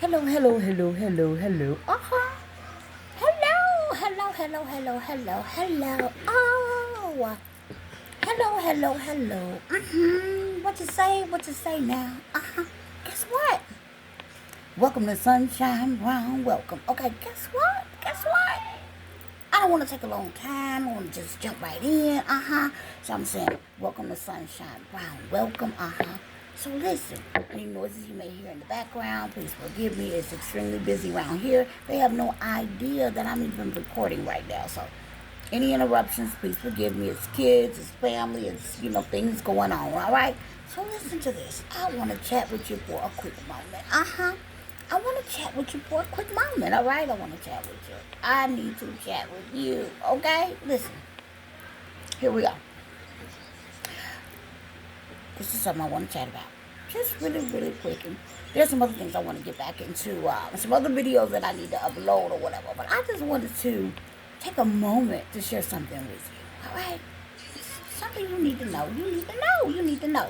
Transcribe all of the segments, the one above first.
Hello, hello, hello, hello, hello. Hello, hello, hello, hello, hello, hello. Oh, hello, hello, hello. What you say? What you say now? Guess what? Welcome to Sunshine Brown. Welcome. Okay, guess what? Guess what? I don't want to take a long time. I want to just jump right in. So I'm saying, welcome to Sunshine Brown. Welcome. So listen, any noises you may hear in the background, please forgive me. It's extremely busy around here. They have no idea that I'm even recording right now. So any interruptions, please forgive me. It's kids, it's family, it's, things going on, all right? So listen to this. I want to chat with you for a quick moment. I want to chat with you for a quick moment, all right? I want to chat with you. I need to chat with you, okay? Listen, here we go. This is something I want to chat about. Just really, really quick. And there's some other things I want to get back into. Some other videos that I need to upload or whatever. But I just wanted to take a moment to share something with you. All right? It's something you need to know. You need to know. You need to know.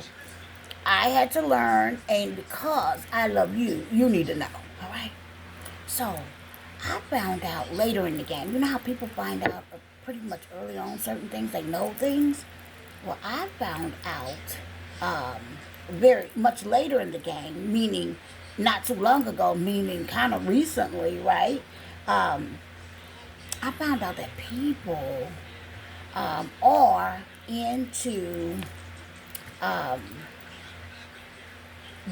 I had to learn, and because I love you, you need to know. All right? So, I found out later in the game. You know how people find out pretty much early on certain things? They know things? Well, I found out very much later in the game, meaning not too long ago, meaning kind of recently, right? I found out that people are into um,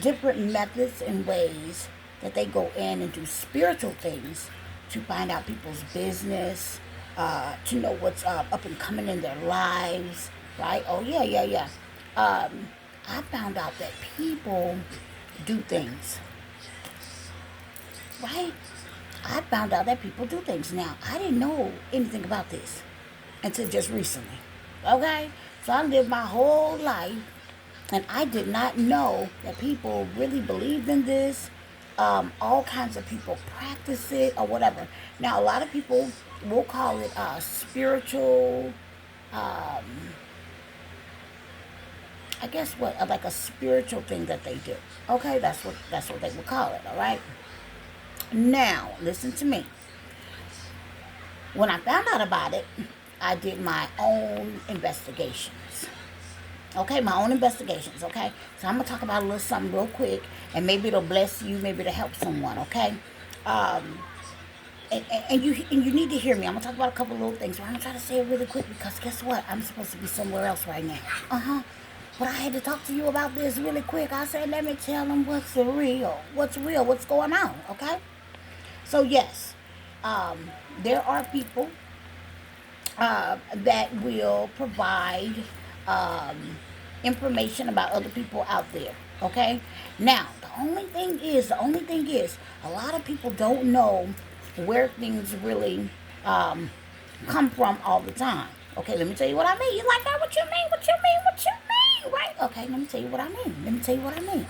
different methods and ways that they go in and do spiritual things to find out people's business, to know what's up and coming in their lives, right? Oh, yeah, yeah, yeah. I found out that people do things, right? I found out that people do things. Now, I didn't know anything about this until just recently, okay? So I lived my whole life, and I did not know that people really believed in this. All kinds of people practice it or whatever. Now, a lot of people will call it spiritual. Um, I guess what like a spiritual thing that they do. Okay, that's what they would call it. All right. Now, listen to me. When I found out about it, I did my own investigations. Okay, my own investigations. Okay, so I'm gonna talk about a little something real quick, and maybe it'll bless you, maybe it'll help someone. Okay, um, and you need to hear me. I'm gonna talk about a couple little things. But I'm gonna try to say it really quick because guess what? I'm supposed to be somewhere else right now. But I had to talk to you about this really quick. I said, let me tell them what's real, what's going on. Okay. So yes, there are people that will provide um, information about other people out there. Okay. Now, the only thing is, a lot of people don't know where things really um, come from all the time. Okay, let me tell you what I mean. You're like, oh, what you mean? What you mean? What you mean? Right? Okay, let me tell you what I mean. Let me tell you what I mean.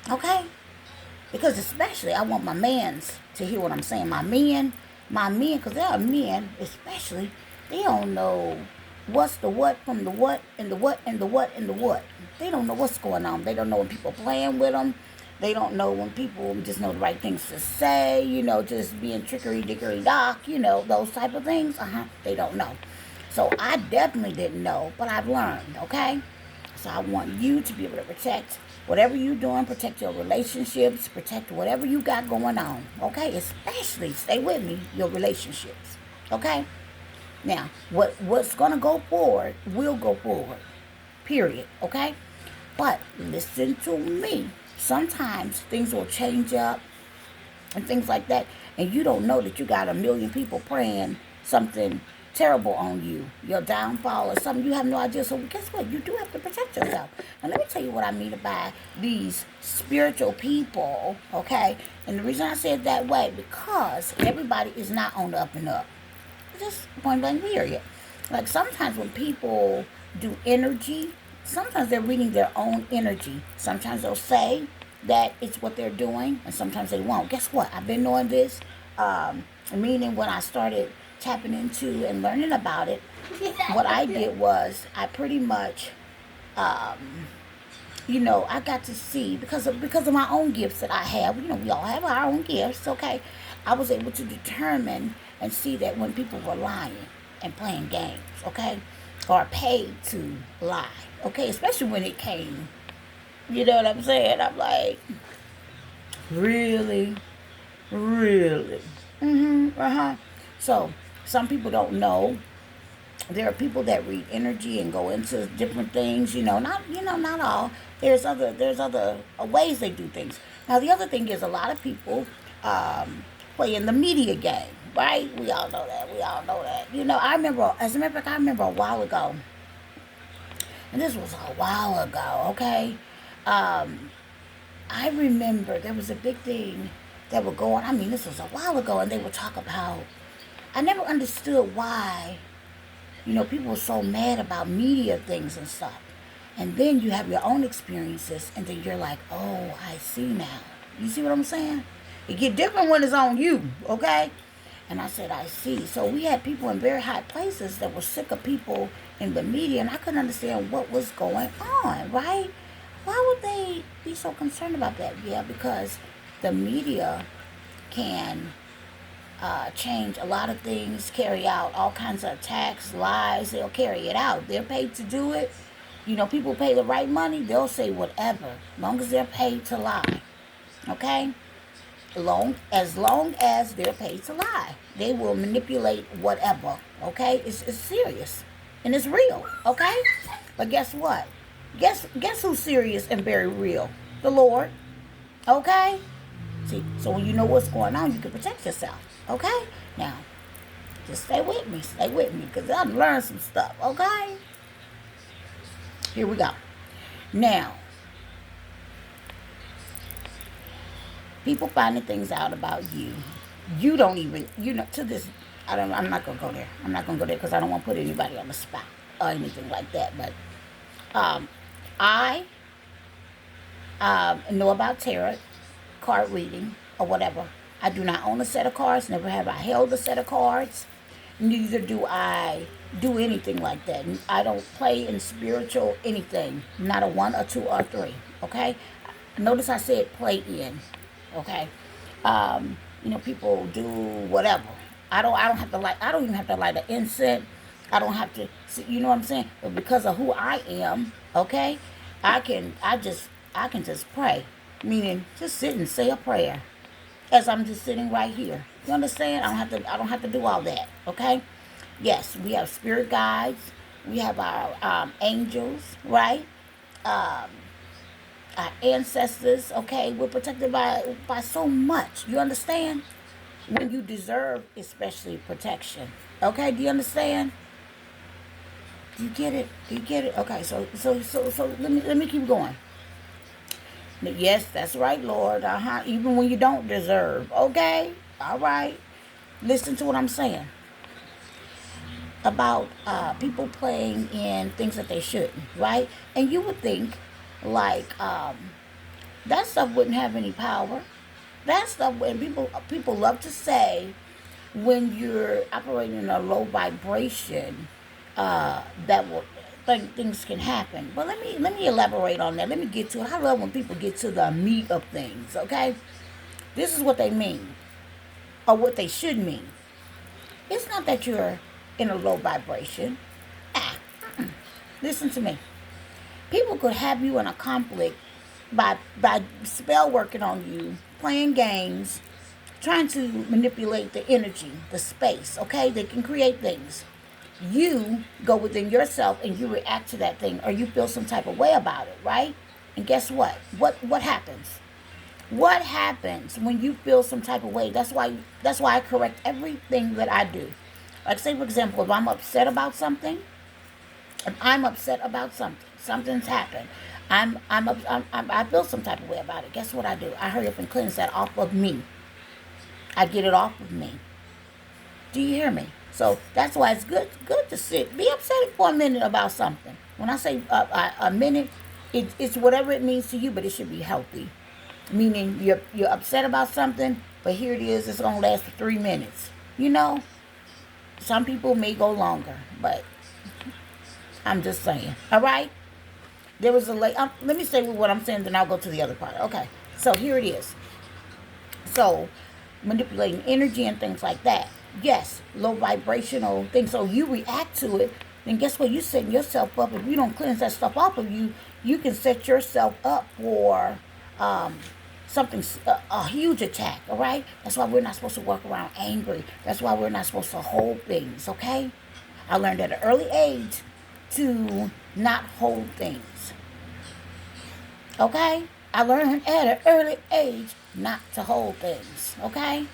Okay. Because especially, I want my mans to hear what I'm saying. My men, because there are men, especially, they don't know what's the what from the what and the what and the what and the what. They don't know what's going on. They don't know when people playing with them. They don't know when people just know the right things to say, just being trickery, dickery, dock, those type of things. They don't know. So I definitely didn't know, but I've learned, okay? So I want you to be able to protect whatever you're doing, protect your relationships, protect whatever you got going on, okay? Especially, stay with me, your relationships, okay? Now, what's going to go forward will go forward, period, okay? But listen to me. Sometimes things will change up and things like that, and you don't know that you got a million people praying something terrible on you, your downfall or something. You have no idea. So guess what? You do have to protect yourself. Now let me tell you what I mean by these spiritual people, okay? And the reason I say it that way, because everybody is not on the up and up. Just point blank period. Like sometimes when people do energy, sometimes they're reading their own energy. Sometimes they'll say that it's what they're doing, and sometimes they won't. Guess what? I've been doing this, meaning when I started tapping into and learning about it, what I did was I pretty much I got to see because of my own gifts that I have. We all have our own gifts, okay? I was able to determine and see that when people were lying and playing games, okay, or paid to lie, okay, especially when it came. You know what I'm saying? I'm like, really, really. Uh huh. So some people don't know. There are people that read energy and go into different things. Not all. There's other ways they do things. Now the other thing is a lot of people play in the media game, right? We all know that. We all know that. I remember, as a matter of fact, I remember a while ago, and this was a while ago. Okay, um, I remember there was a big thing that would go on. I mean, this was a while ago, and they would talk about. I never understood why people are so mad about media things and stuff. And then you have your own experiences, and then you're like, oh, I see now. You see what I'm saying? It get different when it's on you, okay? And I said, I see. So we had people in very high places that were sick of people in the media, and I couldn't understand what was going on, right? Why would they be so concerned about that? Yeah, because the media can change a lot of things, carry out all kinds of attacks, lies. They'll carry it out. They're paid to do it. People pay the right money, they'll say whatever, as long as they're paid to lie. Okay? As long as they're paid to lie, they will manipulate whatever. Okay? It's serious. And it's real. Okay? But guess what? Guess who's serious and very real? The Lord. Okay? See, so when you know what's going on, you can protect yourself. Okay? Now, just stay with me. Stay with me. Because I've learned some stuff. Okay? Here we go. Now, people finding things out about you. You don't even, to this, I'm not going to go there. I'm not going to go there because I don't want to put anybody on the spot or anything like that. But I know about tarot, card reading, or whatever. I do not own a set of cards. Never have I held a set of cards. Neither do I do anything like that. I don't play in spiritual anything. Not a one, or two, or three. Okay? Notice I said play in. Okay? People do whatever. I don't have to light. I don't even have to light an incense. I don't have to. You know what I'm saying? But because of who I am, okay, I can just pray. Meaning, just sit and say a prayer as I'm just sitting right here. You understand? I don't have to do all that. Okay? Yes, we have spirit guides. We have our angels, right? Um, our ancestors. Okay, we're protected by so much. You understand? When you deserve, especially protection. Okay, do you understand? Do you get it? Do you get it? Okay, so let me keep going. Yes, that's right, Lord. Even when you don't deserve. Okay, all right. Listen to what I'm saying about people playing in things that they shouldn't, right? And you would think like that stuff wouldn't have any power. That stuff, when people love to say when you're operating in a low vibration, that will things can happen. But let me elaborate on that. Let me get to it. I love when people get to the meat of things. Okay, this is what they mean, or what they should mean. It's not that you're in a low vibration. Ah, listen to me. People could have you in a conflict by spell working on you, playing games, trying to manipulate the energy, the space. Okay, they can create things. You go within yourself and you react to that thing, or you feel some type of way about it, right? And guess what? What happens? What happens when you feel some type of way? That's why I correct everything that I do. Like, say for example, if I'm upset about something, something's happened. I feel some type of way about it. Guess what I do? I hurry up and cleanse that off of me. I get it off of me. Do you hear me? So that's why it's good to sit. Be upset for a minute about something. When I say a minute, it's whatever it means to you, but it should be healthy. Meaning you're upset about something, but here it is. It's gonna last for 3 minutes. Some people may go longer, but I'm just saying. All right. There was a lady. Let me say what I'm saying, then I'll go to the other part. Okay. So here it is. So manipulating energy and things like that. Yes, low vibrational things. So you react to it, then guess what? You're setting yourself up. If you don't cleanse that stuff off of you, you can set yourself up for something, a huge attack. All right. That's why we're not supposed to walk around angry. That's why we're not supposed to hold things. Okay. I learned at an early age to not hold things. Okay? I learned at an early age not to hold things. Okay?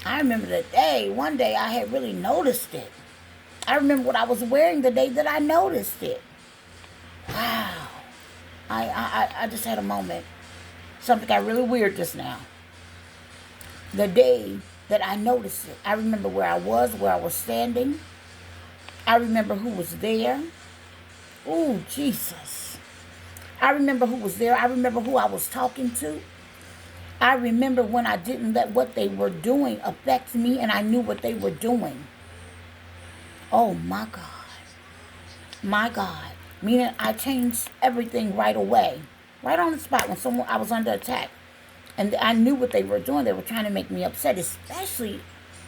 I remember one day I had really noticed it. I remember what I was wearing the day that I noticed it. Wow. I just had a moment. Something got really weird just now. The day that I noticed it, I remember where I was standing. I remember who was there. Oh, Jesus. I remember who was there. I remember who I was talking to. I remember when I didn't let what they were doing affect me and I knew what they were doing. Oh, my God. My God. Meaning I changed everything right away. Right on the spot when I was under attack. And I knew what they were doing. They were trying to make me upset, especially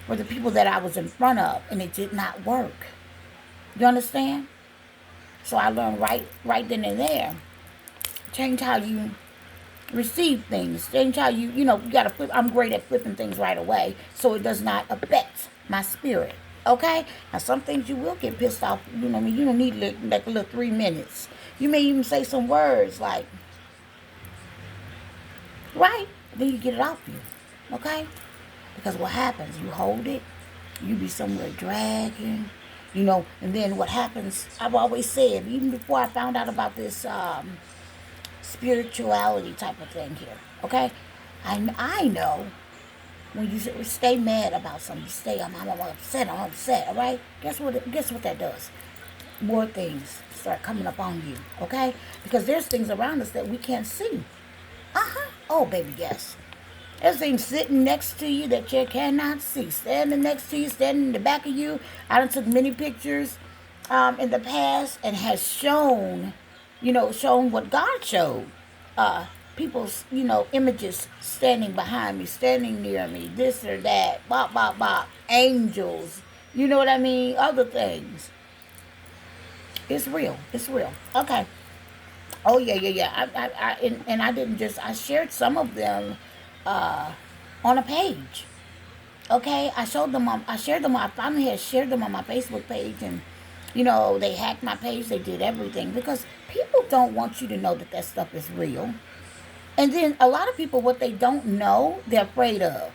for the people that I was in front of. And it did not work. You understand? So I learned right then and there. Change how you receive things. Change how you gotta flip. I'm great at flipping things right away. So it does not affect my spirit. Okay? Now some things you will get pissed off. You know what I mean? You don't need like a little 3 minutes. You may even say some words like, right? Then you get it off you. Okay? Because what happens? You hold it. You be somewhere dragging. And then what happens, I've always said, even before I found out about this spirituality type of thing here, okay? I know when you stay mad about something, I'm upset, all right? Guess what that does? More things start coming up on you, okay? Because there's things around us that we can't see. Oh, baby, yes. There's things sitting next to you that you cannot see. Standing next to you, standing in the back of you. I done took many pictures in the past and has shown what God showed. People's, images standing behind me, standing near me, this or that, bop, bop, bop, angels, you know what I mean? Other things. It's real. It's real. Okay. Oh, yeah. I didn't I shared some of them on a page. Okay, I shared them I finally had shared them on my Facebook page, and they hacked my page, they did everything because people don't want you to know that stuff is real. And then a lot of people, what they don't know, they're afraid of.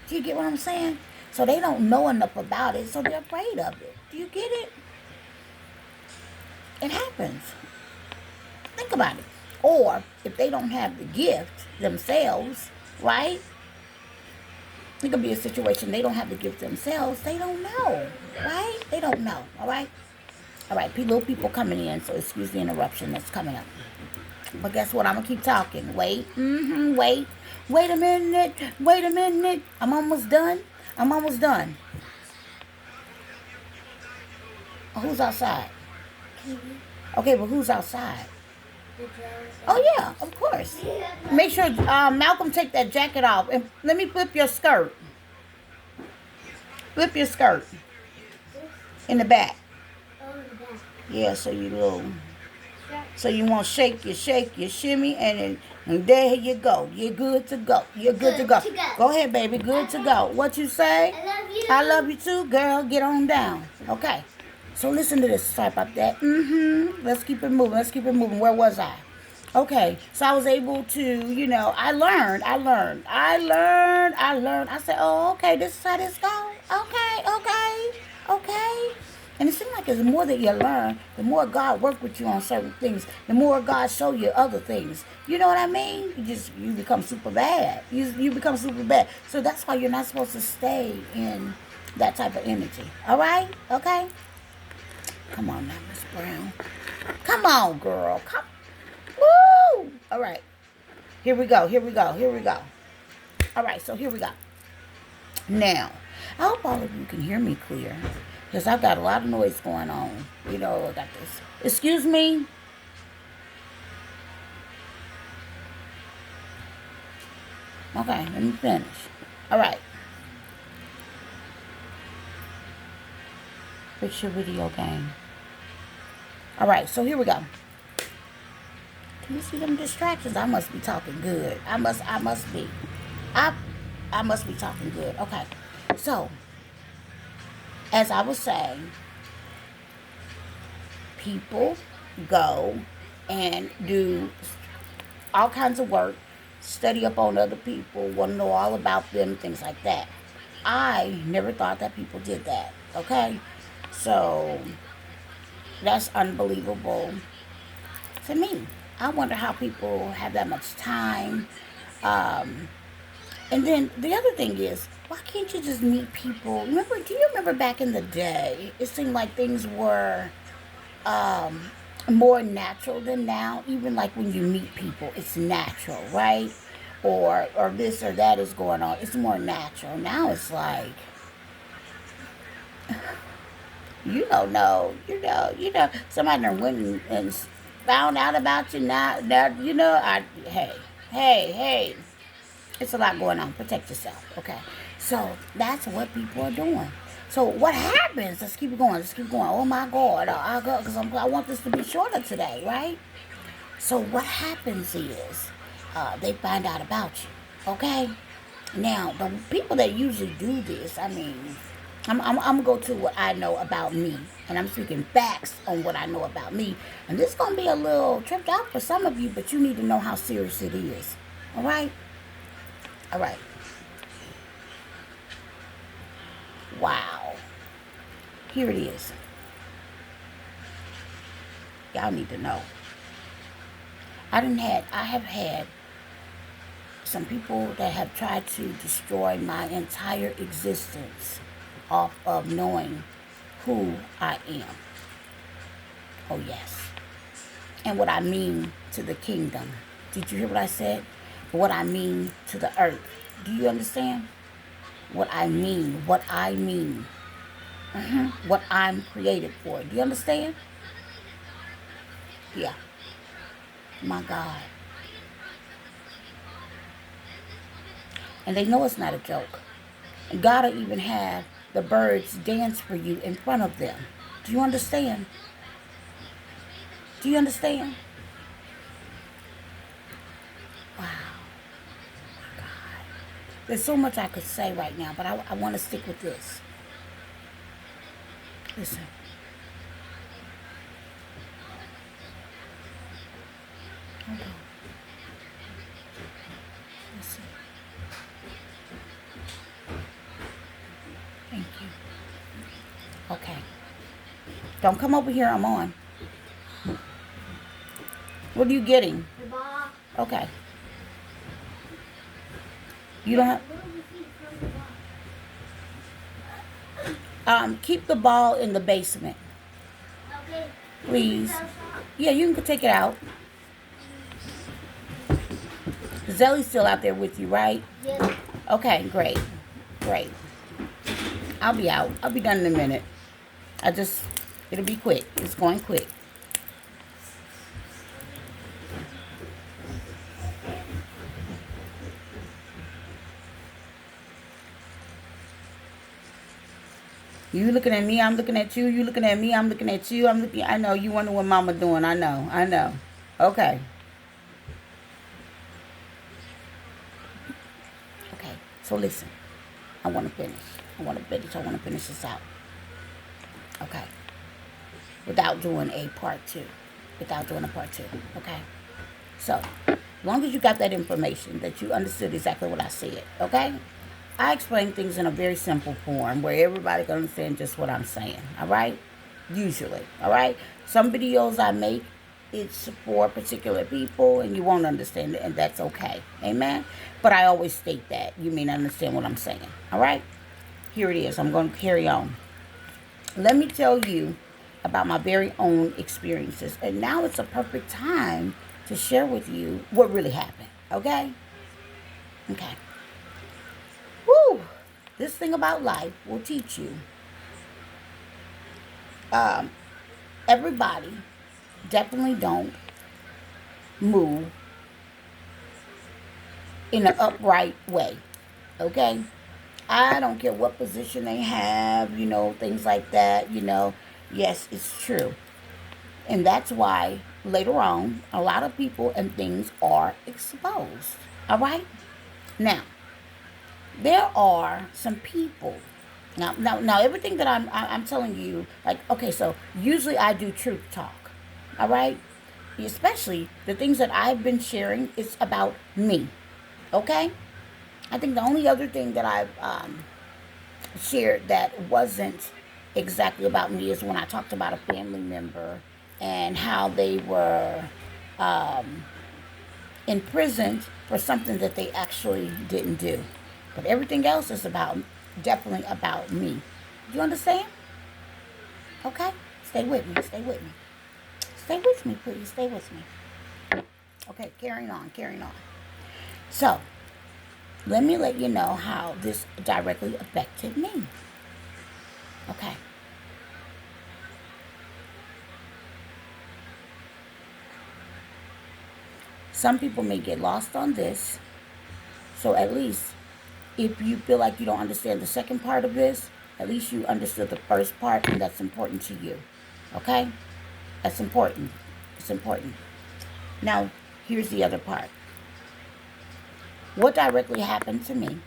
Do you get what I'm saying? So they don't know enough about it, so they're afraid of it. Do you get it? It happens. Think about it. Or if they don't have the gift themselves, right? It could be a situation they don't have the gift themselves. They don't know, right? They don't know, all right? All right, little people coming in, so excuse the interruption that's coming up. But guess what? I'm going to keep talking. Wait. Wait. Wait a minute. I'm almost done. Who's outside? Okay, but who's outside? Oh, yeah, of course. Make sure, Malcolm, take that jacket off. And let me flip your skirt. Flip your skirt. In the back. Yeah, so you want shake, you shimmy, and there you go. You're good to go. Go ahead, baby. Good to go. What you say? I love you. I love you too, girl. Get on down. Okay. So listen to this. Sorry about that. Let's keep it moving. Where was I? Okay. So I was able to, I learned. I said, oh, okay, this is how this goes. Okay. And it seems like the more that you learn, the more God works with you on certain things, the more God show you other things. You know what I mean? You become super bad. You become super bad. So that's why you're not supposed to stay in that type of energy. All right? Okay? Come on now, Miss Brown. Come on, girl. Come. Woo! All right. Here we go. All right, so here we go. Now, I hope all of you can hear me clear, because I've got a lot of noise going on. I got this. Excuse me. Okay, let me finish. All right. Fix your video game. All right, so here we go. Do you see them distractions? I must be talking good. I must be. I I must be talking good. Okay. So, as I was saying, people go and do all kinds of work, study up on other people, want to know all about them, things like that. I never thought that people did that. Okay? So, that's unbelievable to me. I wonder how people have that much time. Um, and then the other thing is, why can't you just meet people? Do you remember back in the day, it seemed like things were um, more natural than now. Even like when you meet people, it's natural, right? Or this or that is going on. It's more natural. Now it's like you don't know, somebody done went and found out about you now. Now hey, it's a lot going on. Protect yourself, okay? So that's what people are doing. So what happens? Let's keep it going. Let's keep going. Oh my God, I go because I want this to be shorter today, right? So what happens is they find out about you, okay? Now the people that usually do this, I mean, I'm gonna go to what I know about me, and I'm speaking facts on what I know about me. And this is gonna be a little tripped out for some of you, but you need to know how serious it is. All right, all right. Wow. Here it is. Y'all need to know. I have had some people that have tried to destroy my entire existence off of knowing who I am. Oh yes. And what I mean to the kingdom. Did you hear what I said? What I mean to the earth. Do you understand? What I mean. What I mean. What I'm created for. Do you understand? Yeah. My God. And they know it's not a joke. And God will even have the birds dance for you in front of them. Do you understand? Do you understand? Wow. My God. There's so much I could say right now, but I want to stick with this. Listen. Hold on. Listen. Thank you. Okay. Don't come over here. I'm on. What are you getting? The ball. Okay. You don't have. Keep the ball in the basement. Okay. Please. Yeah, you can take it out. Zelly's still out there with you, right? Yes. Okay, great. Great. I'll be out. I'll be done in a minute. It'll be quick. It's going quick. You looking at me, I'm looking at you. You looking at me, I'm looking at you. I know you wonder what mama doing. I know. Okay. Okay. So listen. I want to finish. I want to finish this out. Okay. Without doing a part two. Okay. So, as long as you got that information, that you understood exactly what I said. Okay. I explain things in a very simple form where everybody can understand just what I'm saying. All right? Usually. All right? Some videos I make, it's for particular people and you won't understand it, and that's okay. Amen? But I always state that. You may not understand what I'm saying. All right? Here it is. I'm going to carry on. Let me tell you about my very own experiences. And now it's a perfect time to share with you what really happened. Okay? Okay. Woo! This thing about life will teach you. Everybody definitely don't move in an upright way. Okay? I don't care what position they have, things like that, Yes, it's true. And that's why later on, a lot of people and things are exposed. All right? Now, there are some people. Now, everything that I'm telling you, like, okay, so usually I do truth talk. All right? Especially the things that I've been sharing is about me. Okay? I think the only other thing that I've shared that wasn't exactly about me is when I talked about a family member and how they were um, imprisoned for something that they actually didn't do. But everything else is definitely about me. Do you understand? Okay? Stay with me. Stay with me. Stay with me, please. Stay with me. Okay, carrying on, carrying on. So, let me let you know how this directly affected me. Okay. Some people may get lost on this. So at least if you feel like you don't understand the second part of this, at least you understood the first part, and that's important to you. Okay? That's important. It's important. Now, here's the other part. What directly happened to me?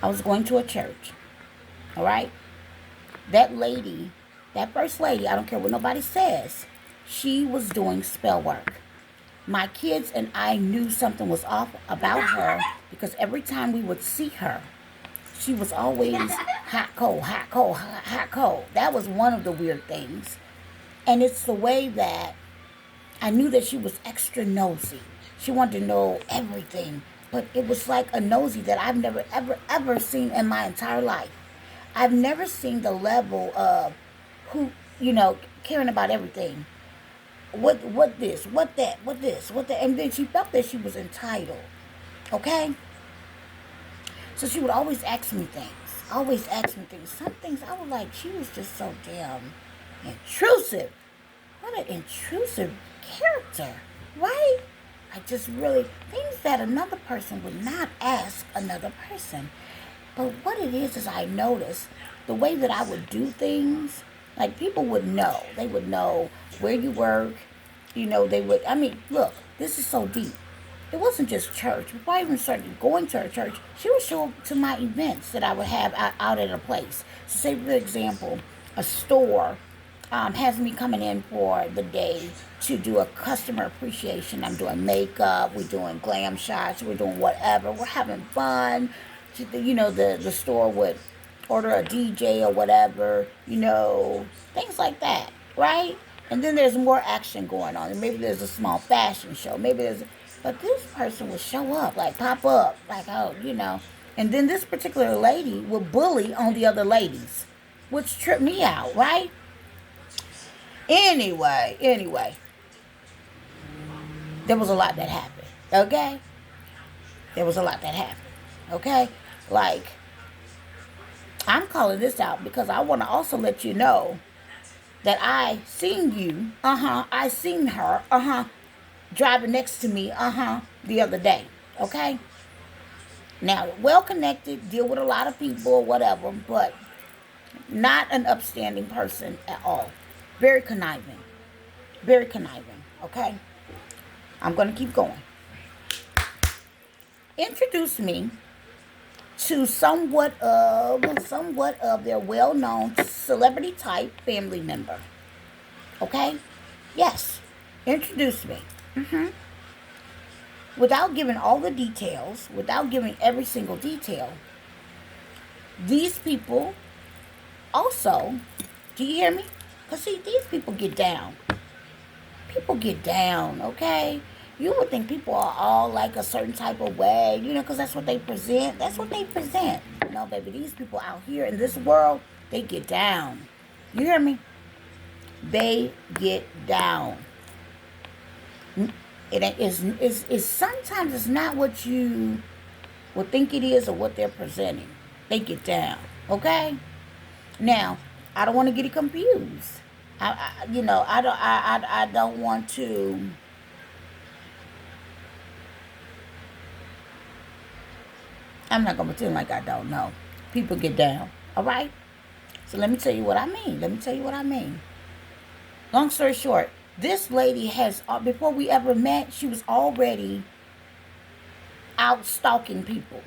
I was going to a church. All right? That lady, that first lady, I don't care what nobody says, she was doing spell work. My kids and I knew something was off about her because every time we would see her, she was always hot, cold, hot, cold, hot, hot, cold. That was one of the weird things. And it's the way that I knew that she was extra nosy. She wanted to know everything. But it was like a nosy that I've never, ever, ever seen in my entire life. I've never seen the level of who, caring about everything. What this, what that, what this, what that. And then she felt that she was entitled. Okay? So she would always ask me things. Always ask me things. Some things I was like, she was just so damn intrusive. What an intrusive character, right? I just really, things that another person would not ask another person. But what it is I noticed the way that I would do things, like people would know. They would know where you work. They would, look, this is so deep. It wasn't just church. Before I even started going to her church, she would show up to my events that I would have out at a place. So say, for example, a store has me coming in for the day to do a customer appreciation. I'm doing makeup, we're doing glam shots, we're doing whatever. We're having fun. The store would order a DJ or whatever, things like that, right? And then there's more action going on. And maybe there's a small fashion show. But this person would show up, like pop up, like, And then this particular lady would bully on the other ladies, which tripped me out, right? Anyway, there was a lot that happened, okay? There was a lot that happened, okay? Like, I'm calling this out because I want to also let you know that I seen you, I seen her, driving next to me, the other day, okay? Now, well-connected, deal with a lot of people or whatever, but not an upstanding person at all. Very conniving, okay? I'm going to keep going. Introduce me to somewhat of their well-known celebrity type family member. Okay? Yes. Introduce me. Without giving all the details, without giving every single detail, these people also, do you hear me? Because see, these people get down. People get down, okay? You would think people are all like a certain type of way, because that's what they present. That's what they present. No, baby, these people out here in this world, they get down. You hear me? They get down. It's sometimes it's not what you would think it is or what they're presenting. They get down, okay? Now, I don't want to get it confused. I don't want to I'm not going to pretend like I don't know. People get down. All right? So let me tell you what I mean. Let me tell you what I mean. Long story short, this lady has, before we ever met, she was already out stalking people.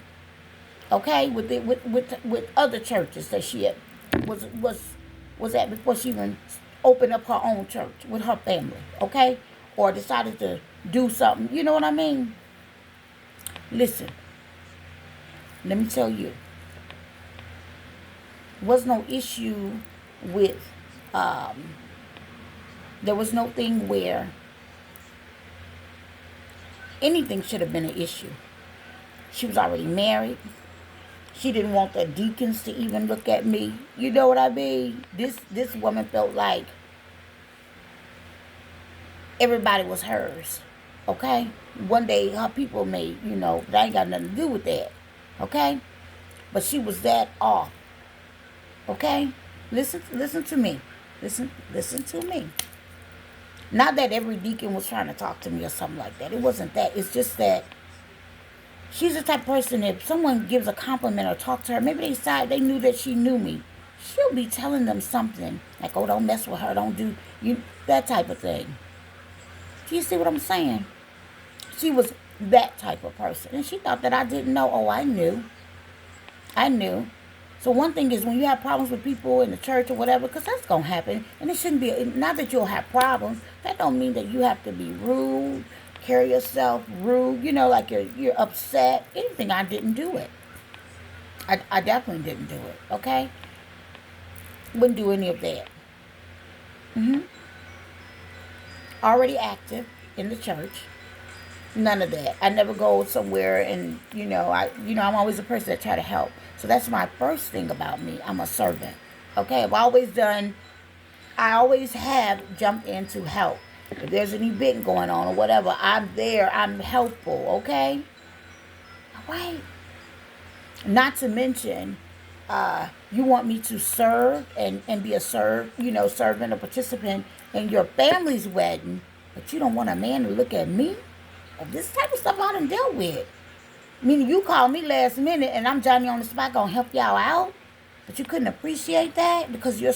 Okay? With other churches that she had, was at before she even opened up her own church with her family. Okay? Or decided to do something. You know what I mean? Listen. Let me tell you. Was no issue with, there was no thing where anything should have been an issue. She was already married. She didn't want the deacons to even look at me. You know what I mean? This woman felt like everybody was hers. Okay? One day her people may, that ain't got nothing to do with that. Okay? But she was that off. Okay? Listen to me. Listen to me. Not that every deacon was trying to talk to me or something like that. It wasn't that. It's just that she's the type of person, if someone gives a compliment or talk to her, maybe they knew that she knew me. She'll be telling them something like, oh, don't mess with her, don't do you, that type of thing. Do you see what I'm saying? She was that type of person. And she thought that I didn't know. Oh, I knew. So one thing is, when you have problems with people in the church or whatever, because that's going to happen, and it shouldn't be, not that you'll have problems, that don't mean that you have to be rude, carry yourself rude, like you're upset, anything. I didn't do it. I definitely didn't do it, okay? Wouldn't do any of that. Already active in the church. None of that. I never go somewhere and, I'm always a person that try to help. So that's my first thing about me. I'm a servant. Okay? I always have jumped in to help. If there's an event going on or whatever, I'm there. I'm helpful. Okay? All right? Not to mention, you want me to serve and be a servant or participant in your family's wedding, but you don't want a man to look at me? This type of stuff I done dealt with. Meaning you called me last minute and I'm Johnny on the spot gonna help y'all out, but you couldn't appreciate that because you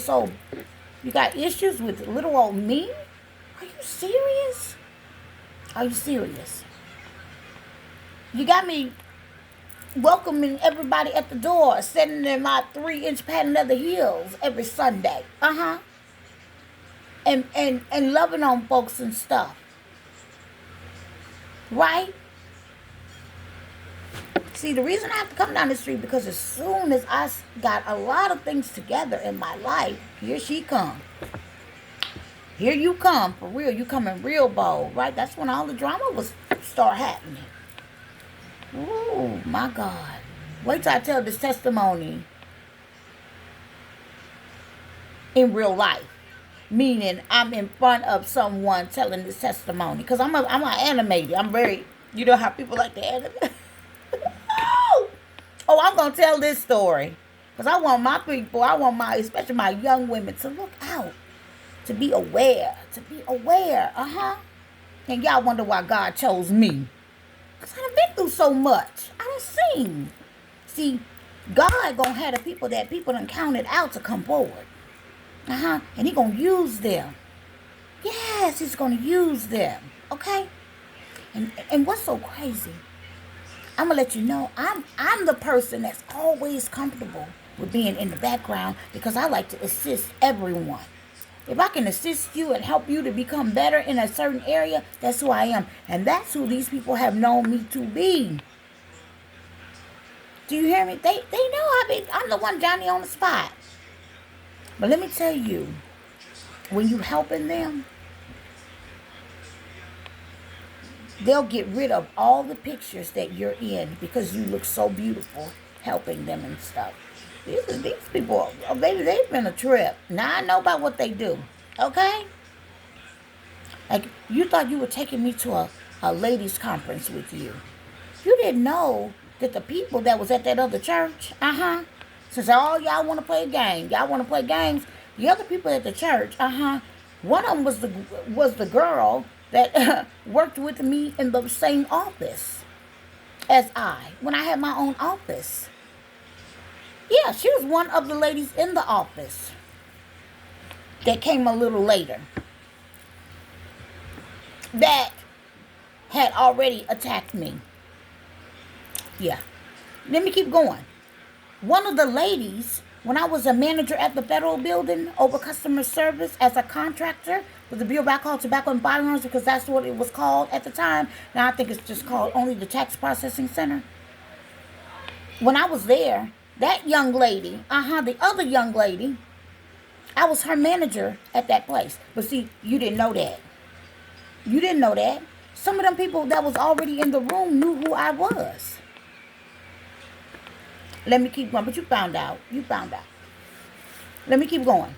got issues with little old me? Are you serious? Are you serious? You got me welcoming everybody at the door, sitting in my 3-inch patent leather heels every Sunday. And loving on folks and stuff. Right? See, the reason I have to come down the street, because as soon as I got a lot of things together in my life, here she come. Here you come, for real. You coming real bold, right? That's when all the drama was start happening. Oh, my God. Wait till I tell this testimony in real life. Meaning I'm in front of someone telling this testimony. Because I'm an animator. I'm very, how people like to animate. Oh, I'm going to tell this story. Because I want my people, especially my young women, to look out. To be aware. And y'all wonder why God chose me. Because I done been through so much. I done seen. See, God going to have the people that people done counted out to come forward. And he going to use them. Yes, he's going to use them. Okay? And what's so crazy? I'm going to let you know, I'm the person that's always comfortable with being in the background because I like to assist everyone. If I can assist you and help you to become better in a certain area, that's who I am. And that's who these people have known me to be. Do you hear me? They know I'm the one Johnny on the spot. But let me tell you, when you helping them, they'll get rid of all the pictures that you're in because you look so beautiful helping them and stuff. These people, baby, they've been a trip. Now I know about what they do. Okay? Like, you thought you were taking me to a ladies' conference with you. You didn't know that the people that was at that other church, since all y'all want to play a game, y'all want to play games, the other people at the church, one of them was the girl that worked with me in the same office. as I when I had my own office. Yeah, she was one of the ladies in the office that came a little later that had already attacked me. Yeah. Let me keep going. One of the ladies, when I was a manager at the federal building over customer service as a contractor with the Bureau of Alcohol, Tobacco, and Firearms, because that's what it was called at the time. Now I think it's just called only the Tax Processing Center. When I was there, that young lady, the other young lady, I was her manager at that place. But see, you didn't know that. You didn't know that. Some of them people that was already in the room knew who I was. Let me keep going. But you found out. You found out. Let me keep going.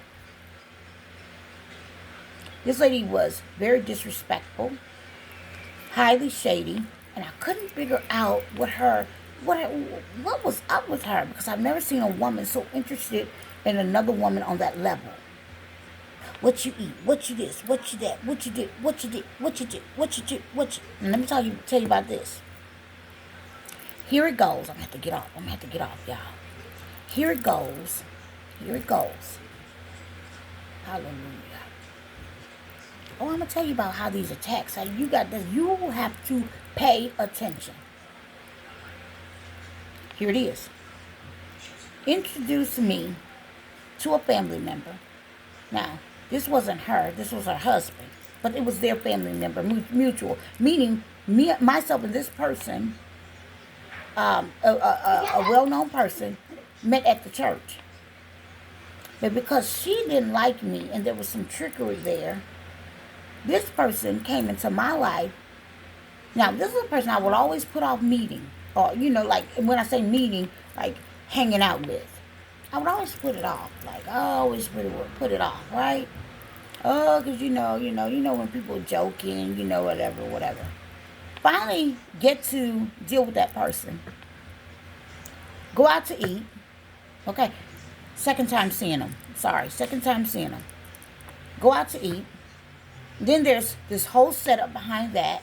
This lady was very disrespectful, highly shady, and I couldn't figure out what was up with her, because I've never seen a woman so interested in another woman on that level. What you eat, what you this, what you that, what you did, what you did, what you did, what you did, what you... And let me tell you about this. Here it goes. I'm going to have to get off, y'all. Here it goes. Hallelujah. Oh, I'm going to tell you about how these attacks, how you got this. You have to pay attention. Here it is. Introduce me to a family member. Now, this wasn't her. This was her husband. But it was their family member, mutual. Meaning, myself and this person, a well-known person, met at the church. But because she didn't like me and there was some trickery there, this person came into my life. Now, this is a person I would always put off meeting. Or, like, when I say meeting, like hanging out with. I would always put it off. Like, I always put it off, right? Oh, because you know when people are joking, whatever. Finally get to deal with that person. Go out to eat. Okay. Second time seeing them. Go out to eat. Then there's this whole setup behind that.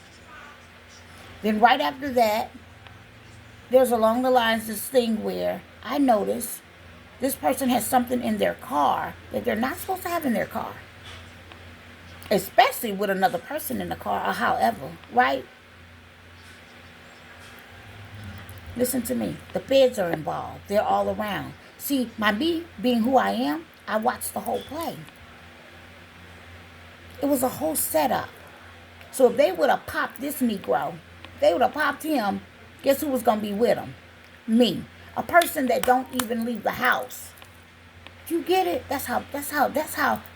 Then right after that, there's along the lines this thing where I notice this person has something in their car that they're not supposed to have in their car. Especially with another person in the car or however, right? Listen to me. The feds are involved. They're all around. See, me being who I am, I watched the whole play. It was a whole setup. So if they would have popped this Negro, they would have popped him, guess who was going to be with him? Me. A person that don't even leave the house. You get it? That's how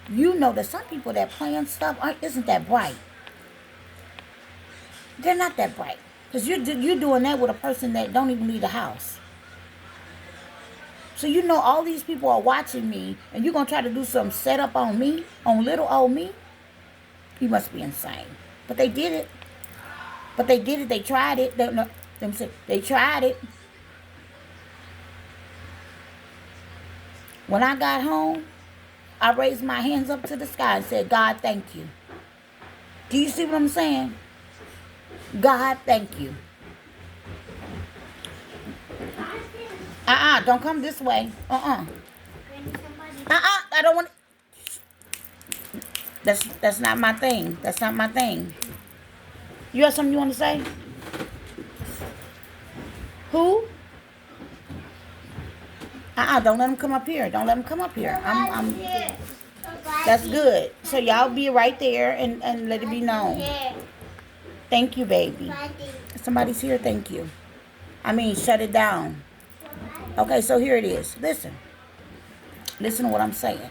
you know that some people that plan stuff isn't that bright. They're not that bright. Because you're doing that with a person that don't even leave the house. So you know all these people are watching me, and you're going to try to do some setup on me, on little old me? You must be insane. But they did it. They tried it. They tried it. When I got home, I raised my hands up to the sky and said, God, thank you. Do you see what I'm saying? God, thank you. Don't come this way. I don't want... That's not my thing. That's not my thing. You have something you want to say? Who? Don't let them come up here. I'm That's good. So y'all be right there and let it be known. Thank you, baby. Somebody's here. Thank you. Shut it down. Okay, so here it is. Listen to what I'm saying.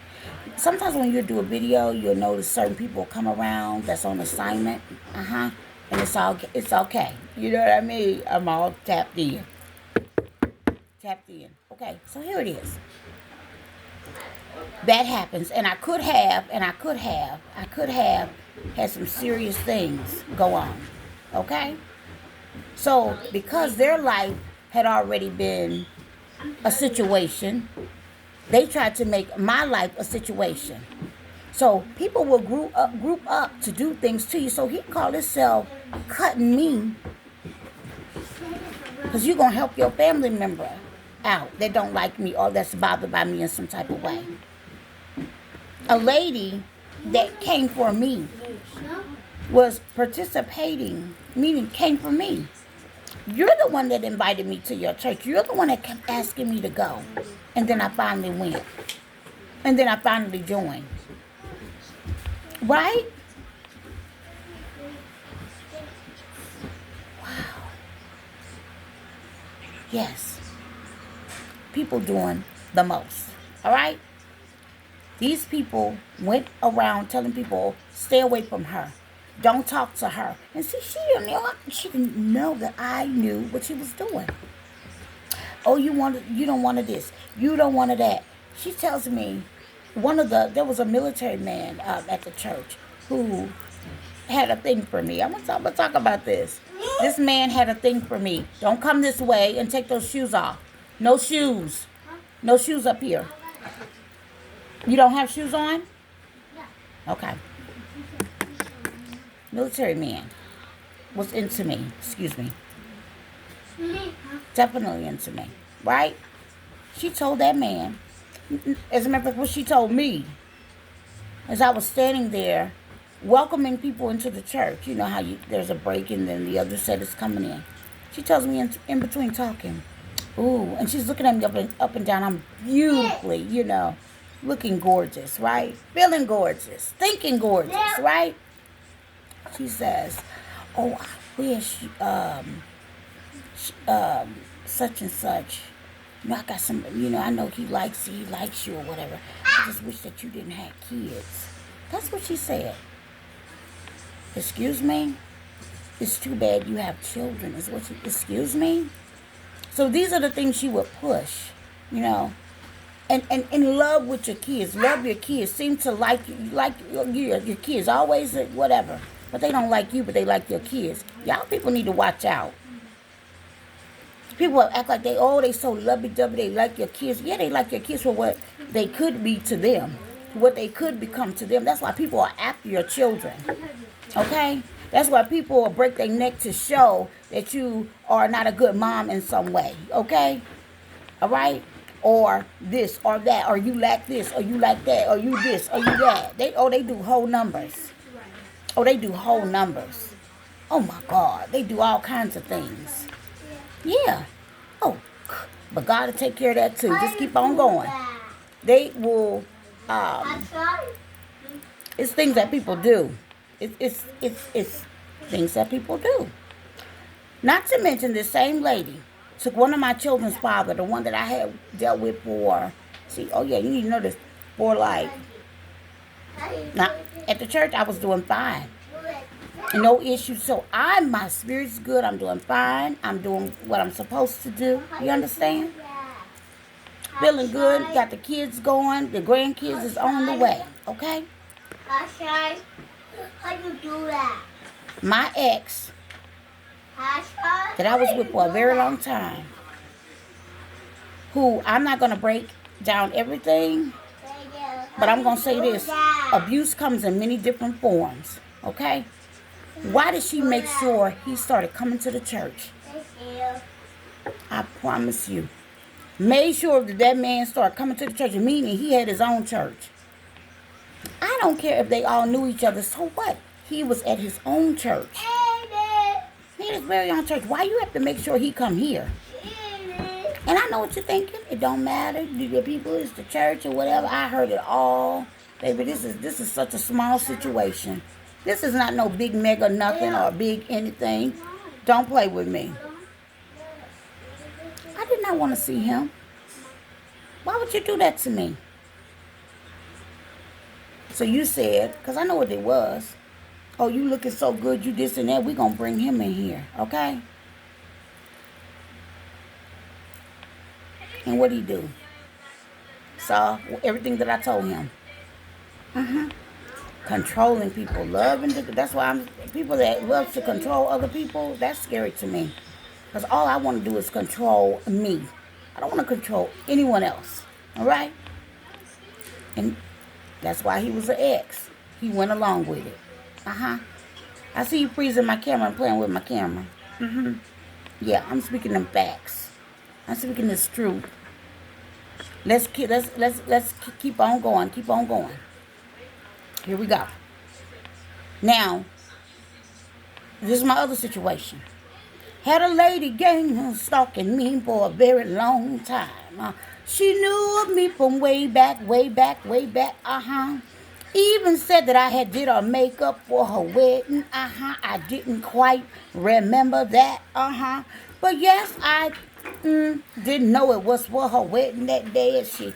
Sometimes when you do a video, you'll notice certain people come around that's on assignment. And it's okay. You know what I mean? I'm all tapped in. Okay, so here it is. That happens, and I could have had some serious things go on. Okay? So, because their life had already been a situation, they tried to make my life a situation. So, people will group up to do things to you. So, he called himself cutting me Because you're going to help your family member out that don't like me or that's bothered by me in some type of way. A lady that came for me was participating, meaning came for me. You're the one that invited me to your church. You're the one that kept asking me to go. And then I finally went. And then I finally joined. Right? Wow. Yes. People doing the most. All right? These people went around telling people, stay away from her. Don't talk to her. And see, she didn't know that I knew what she was doing. Oh, you don't want this. You don't want that. She tells me, there was a military man at the church who had a thing for me. I'm gonna talk about this. This man had a thing for me. Don't come this way and take those shoes off. No shoes. No shoes up here. You don't have shoes on? Okay. Military man was into me. Excuse me. Definitely into me. Right? She told that man. As a matter of fact, what she told me, as I was standing there welcoming people into the church. You know how there's a break and then the other set is coming in. She tells me in between talking, ooh, and she's looking at me up and down. I'm beautifully, looking gorgeous, right? Feeling gorgeous, thinking gorgeous, right? She says, oh, I wish such and such. I got some, I know he likes you or whatever. I just wish that you didn't have kids. That's what she said. Excuse me? It's too bad you have children. Excuse me? So these are the things she would push, And in love with your kids. Love your kids. Seem to like your kids. Always whatever. But they don't like you, but they like your kids. Y'all people need to watch out. People act like they so lovey-dovey, they like your kids. Yeah, they like your kids for what they could be to them, what they could become to them. That's why people are after your children, okay? That's why people will break their neck to show that you are not a good mom in some way, okay? All right? Or this, or that, or you lack this, or you lack that, or you this, or you that. They do whole numbers. Oh, they do whole numbers. Oh, my God. They do all kinds of things. Yeah. Oh, but God will take care of that too. Just keep on going. They will, it's things that people do. It's things that people do. Not to mention the same lady took one of my children's father, the one that I had dealt with for, you need to know this, for now, at the church I was doing fine. No issues. So my spirit's good. I'm doing fine. I'm doing what I'm supposed to do. You understand? Feeling good. Got the kids going. The grandkids is on the way. Okay? How you do that? My ex that I was with for a very long time, who I'm not going to break down everything, but I'm going to say this. Abuse comes in many different forms. Okay? Why did she make sure he started coming to the church? I promise you. Made sure that man started coming to the church, meaning he had his own church. I don't care if they all knew each other. So what? He was at his own church. He had his very own church. Why you have to make sure he come here? And I know what you're thinking. It don't matter. The people, it's the church or whatever. I heard it all. Baby, this is such a small situation. This is not no big mega nothing or big anything. Don't play with me. I did not want to see him. Why would you do that to me? So you said, because I know what it was. Oh, you looking so good, you this and that. We're going to bring him in here, okay? And what did he do? Saw everything that I told him. Controlling people, that's why people that love to control other people, that's scary to me. Because all I want to do is control me. I don't want to control anyone else. All right? And that's why he was an ex. He went along with it. I see you freezing my camera and playing with my camera. Yeah, I'm speaking them facts. I'm speaking this truth. Let's keep on going. Keep on going. Here we go. Now, this is my other situation. Had a lady gang stalking me for a very long time. She knew of me from way back, way back, way back. Even said that I had did her makeup for her wedding. I didn't quite remember that. But yes, I didn't know it was for her wedding that day. And she.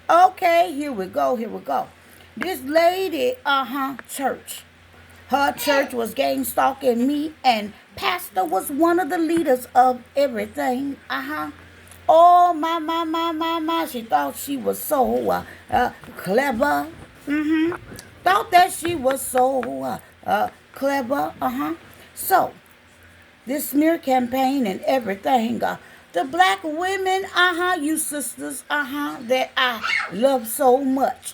Okay, here we go. Here we go. This lady, church. Her church was gang stalking me, and pastor was one of the leaders of everything. Oh, my. She thought she was so clever. Thought that she was so clever. So, this smear campaign and everything. The black women, you sisters, that I love so much.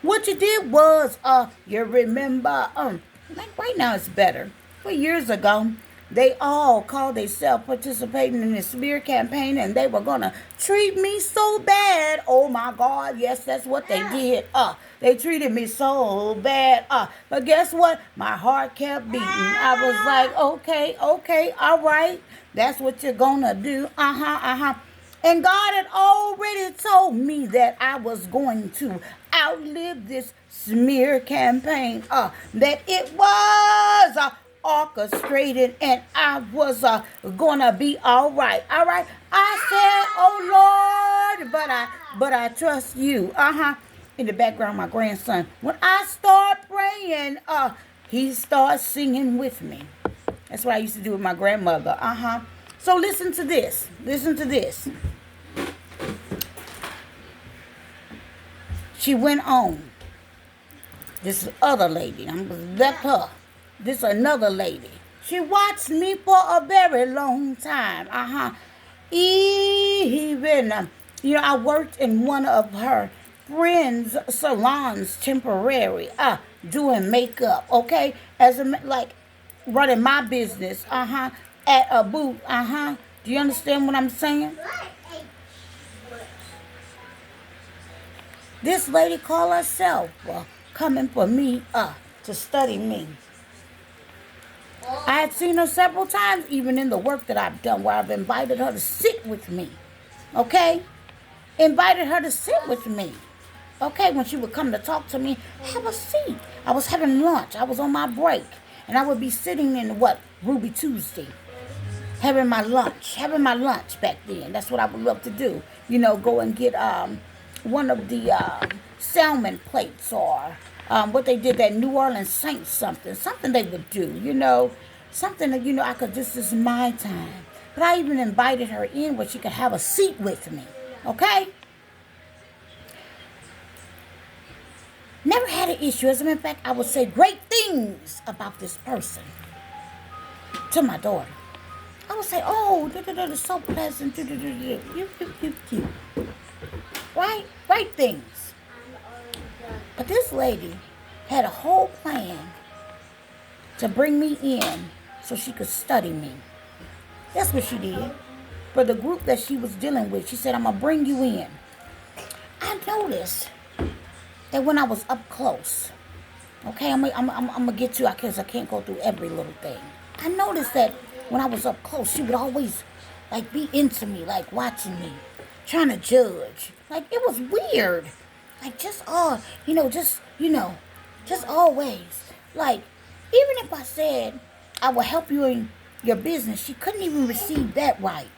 What you did was, you remember, like right now it's better. But years ago, they all called themselves participating in the smear campaign, and they were gonna treat me so bad. Oh my God, yes, that's what they did. They treated me so bad. But guess what? My heart kept beating. I was like, okay, all right. That's what you're gonna do. And God had already told me that I was going to outlive this smear campaign. That it was orchestrated, and I was gonna be all right. All right. I said, "Oh Lord," but I trust you. In the background, my grandson. When I start praying, he starts singing with me. That's what I used to do with my grandmother. So listen to this. Listen to this. She went on. This other lady, I'm left her. This another lady. She watched me for a very long time. Even, I worked in one of her friends' salons temporary, doing makeup. Okay, like running my business. At a booth. Do you understand what I'm saying? This lady called herself coming for me to study me. I had seen her several times, even in the work that I've done, where I've invited her to sit with me. Okay? Invited her to sit with me. Okay? When she would come to talk to me, have a seat. I was having lunch. I was on my break. And I would be sitting in Ruby Tuesday. Having my lunch back then. That's what I would love to do. Go and get one of the salmon plates, or what they did, that New Orleans Saints something they would do, something that, I could, this is my time. But I even invited her in where she could have a seat with me, okay? Never had an issue. As a matter of fact, I would say great things about this person to my daughter. I would say, oh, it's so pleasant, cute. Right? Great things. But this lady had a whole plan to bring me in so she could study me. That's what she did. For the group that she was dealing with, she said, I'm going to bring you in. I noticed that when I was up close, okay, I'm going to get to, because I can't go through every little thing. I noticed that when I was up close, she would always, be into me, watching me, trying to judge. It was weird. Just always. Even if I said I will help you in your business, she couldn't even receive that right.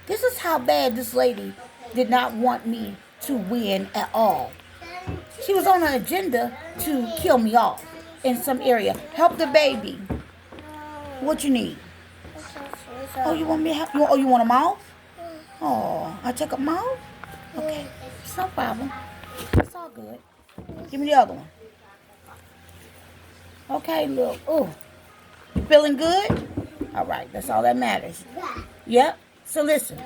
This is how bad this lady did not want me to win at all. She was on an agenda to kill me off in some area. Help the baby. What you need? Oh, you want me to help you? Oh, you want a mouth? Oh, I take a mouth? Okay, it's no problem. It's all good. Give me the other one. Okay, look. Oh, you feeling good? All right, that's all that matters. Yep. So listen.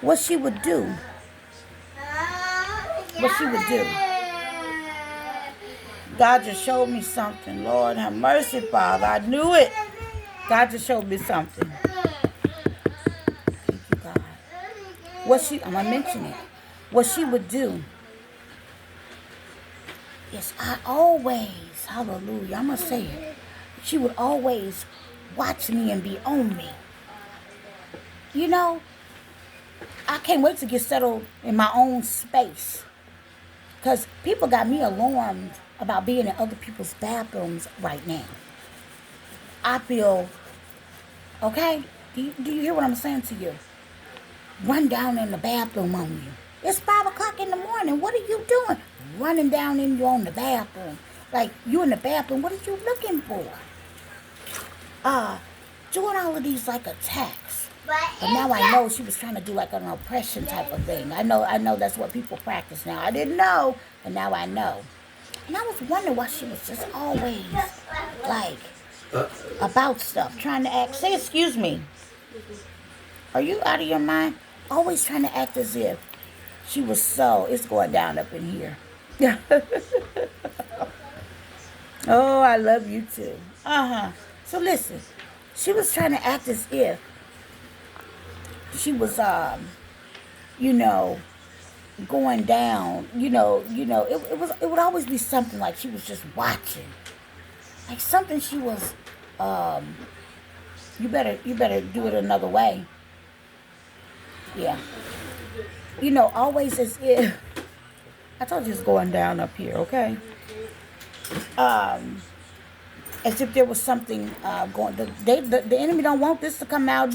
What she would do. God just showed me something. Lord have mercy, Father. I knew it. God just showed me something. Thank you, God. I'm going to mention it. What she would do is hallelujah, I'm going to say it. She would always watch me and be on me. You know, I can't wait to get settled in my own space. Because people got me alarmed about being in other people's bathrooms right now. I feel, okay? Do you hear what I'm saying to you? Run down in the bathroom on you. It's 5 o'clock in the morning. What are you doing? Running down in you on the bathroom. Like, you in the bathroom. What are you looking for? Doing all of these, like, attacks. But now I know she was trying to do, like, an oppression type of thing. I know that's what people practice now. I didn't know, but now I know. And I was wondering why she was just always, like, about stuff. Trying to act. Say, excuse me. Are you out of your mind? Always trying to act as if she was it's going down up in here. Oh, I love you too. So listen, she was trying to act as if she was, going down, it would always be something like she was just watching. Like something she was, you better do it another way. Yeah. Always as if, I told you it's going down up here, okay? As if there was something going, the enemy don't want this to come out,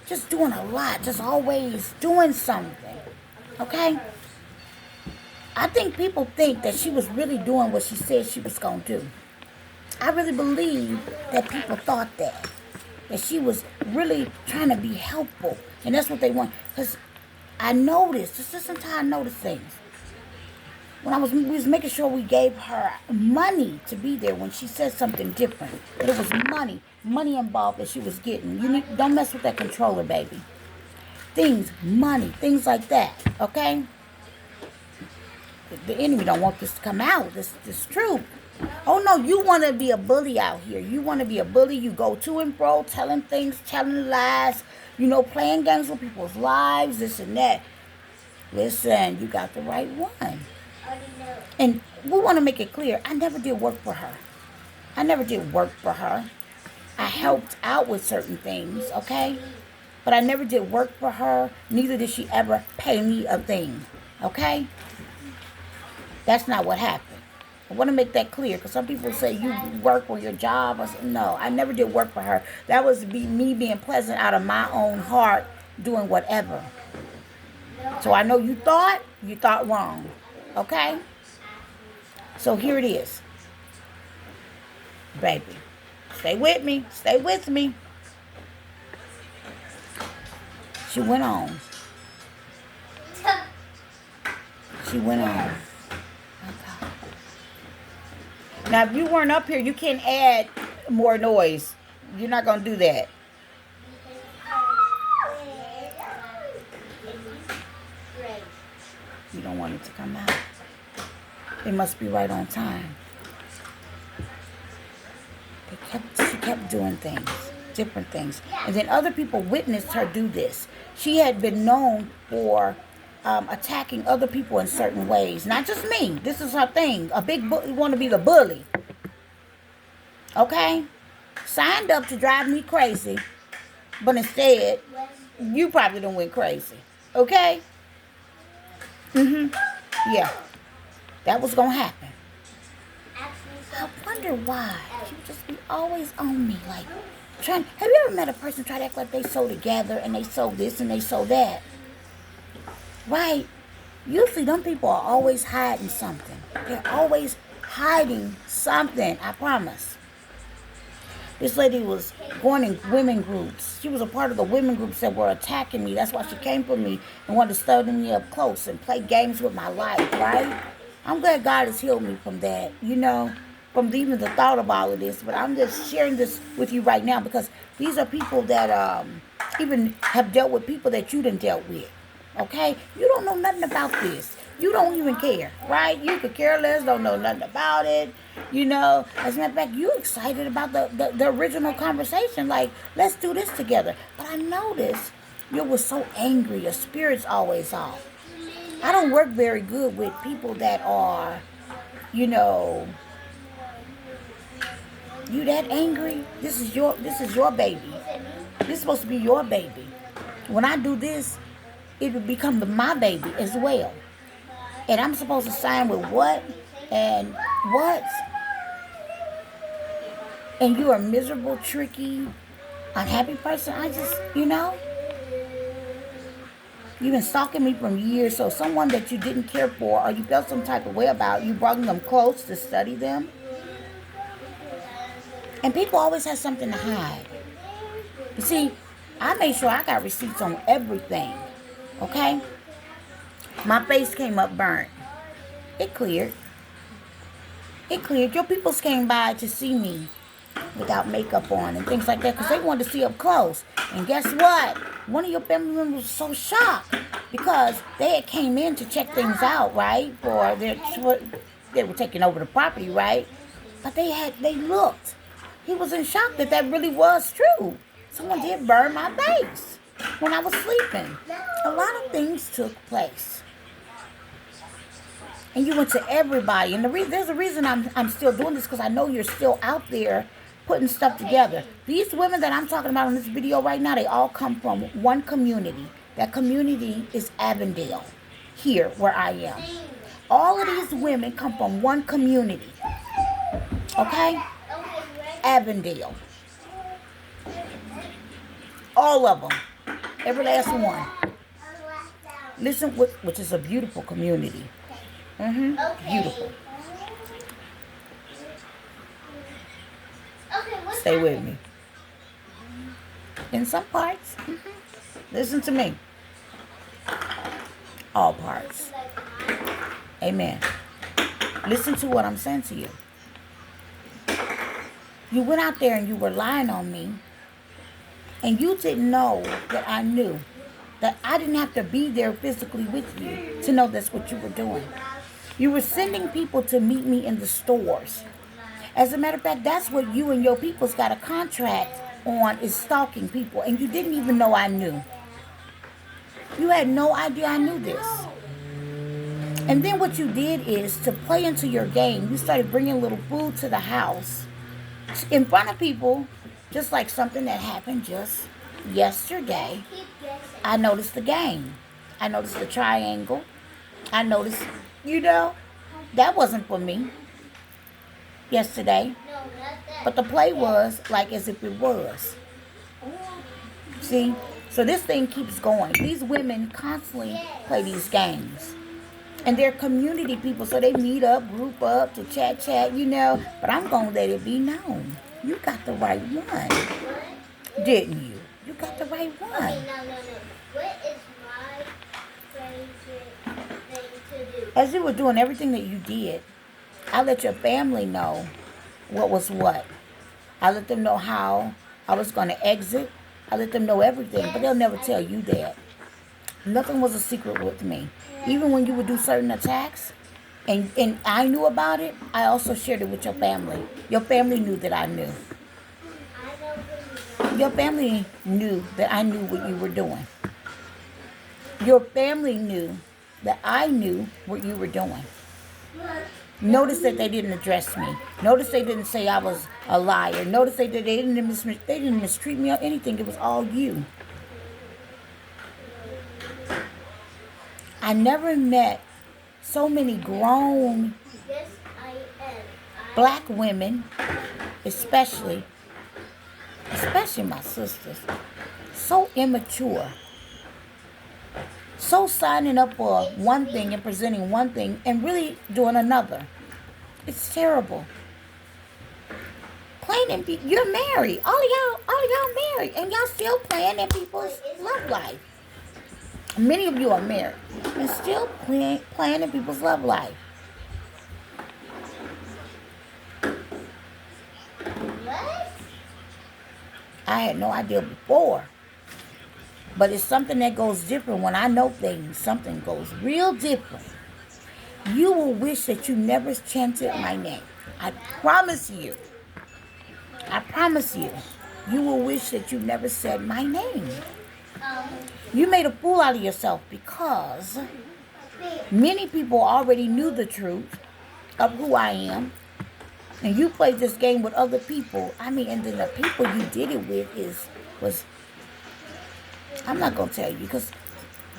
just doing a lot, just always doing something, okay? I think people think that she was really doing what she said she was going to do. I really believe that people thought that she was really trying to be helpful. And that's what they want. Because I noticed, just listen to how I noticed things. When we was making sure we gave her money to be there when she said something different. But it was money involved that she was getting. Don't mess with that controller, baby. Money, things like that, okay? The enemy don't want this to come out. This is true. Oh, no, you want to be a bully out here. You want to be a bully. You go to and fro, telling things, telling lies, playing games with people's lives, this and that. Listen, you got the right one. And we want to make it clear, I never did work for her. I helped out with certain things, okay? But I never did work for her. Neither did she ever pay me a thing, okay? That's not what happened. I want to make that clear because some people say you work for your job. No, I never did work for her. That was me being pleasant out of my own heart, doing whatever. So I know you thought wrong. Okay? So here it is. Baby, stay with me. Stay with me. She went on. Now, if you weren't up here, you can't add more noise. You're not going to do that. You don't want it to come out. It must be right on time. She kept doing things, different things. And then other people witnessed her do this. She had been known for attacking other people in certain ways. Not just me. This is her thing. A big want to be the bully. Okay? Signed up to drive me crazy. But instead, you probably done went crazy. Okay? Yeah. That was going to happen. I wonder why. She would just be always on me. Like, have you ever met a person try to act like they so together and they so this and they so that? Right? Usually them people are always hiding something. They're always hiding something, I promise. This lady was going in women groups. She was a part of the women groups that were attacking me. That's why she came for me and wanted to study me up close and play games with my life, right? I'm glad God has healed me from that, from even the thought of all of this. But I'm just sharing this with you right now because these are people that even have dealt with people that you done dealt with. Okay? You don't know nothing about this. You don't even care, right? You could care less, don't know nothing about it. You know, as a matter of fact, you excited about the original conversation. Like, let's do this together. But I noticed you were so angry. Your spirit's always off. I don't work very good with people that are, you know, you that angry. This is your baby. This is supposed to be your baby. When I do this, it would become my baby as well. And I'm supposed to sign with what and what? And you're a miserable, tricky, unhappy person. I just, you've been stalking me from years. So someone that you didn't care for or you felt some type of way about, you brought them close to study them. And people always have something to hide. But see, I made sure I got receipts on everything. Okay? My face came up burnt. It cleared. Your peoples came by to see me without makeup on and things like that because they wanted to see up close. And guess what? One of your family members was so shocked because they had came in to check things out, right? They were taking over the property, right? But they looked. He was in shock that really was true. Someone did burn my face when I was sleeping. A lot of things took place. And you went to everybody. And there's a reason I'm still doing this because I know you're still out there putting stuff together. These women that I'm talking about in this video right now, they all come from one community. That community is Avondale, here where I am. All of these women come from one community. Okay? Avondale. All of them. Every last one. Listen, which is a beautiful community. Beautiful. Stay with me. In some parts, listen to me. All parts. Amen. Listen to what I'm saying to you. You went out there and you were lying on me, and you didn't know that I knew that I didn't have to be there physically with you to know that's what you were doing. You were sending people to meet me in the stores. As a matter of fact, that's what you and your people's got a contract on, is stalking people. And you didn't even know I knew. You had no idea I knew this. And then what you did is, to play into your game, you started bringing little food to the house in front of people, just like something that happened just yesterday. I noticed the game. I noticed the triangle. I noticed, that wasn't for me yesterday. But the play was like as if it was. See? So this thing keeps going. These women constantly play these games. And they're community people, so they meet up, group up to chat, But I'm going to let it be known. You got the right one. Didn't you? You got the right one. No. What is my favorite thing to do? As you were doing everything that you did, I let your family know what was what. I let them know how I was going to exit. I let them know everything, but they'll never tell you that. Nothing was a secret with me. Even when you would do certain attacks, and I knew about it, I also shared it with your family. Your family knew that I knew. Your family knew that I knew what you were doing. Your family knew that I knew what you were doing. Notice that they didn't address me. Notice they didn't say I was a liar. Notice they didn't mistreat me or anything. It was all you. I never met so many grown black women, especially my sisters, so immature, so signing up for one thing and presenting one thing and really doing another. It's terrible. Playing in you're married. All of y'all married, and y'all still playing in people's love life. Many of you are married and still playing in people's love life. What? I had no idea before. But it's something that goes different when I know things. Something goes real different. You will wish that you never chanted my name. I promise you, you will wish that you never said my name. You made a fool out of yourself because many people already knew the truth of who I am. And you played this game with other people. I mean, and then the people you did it with was, I'm not going to tell you because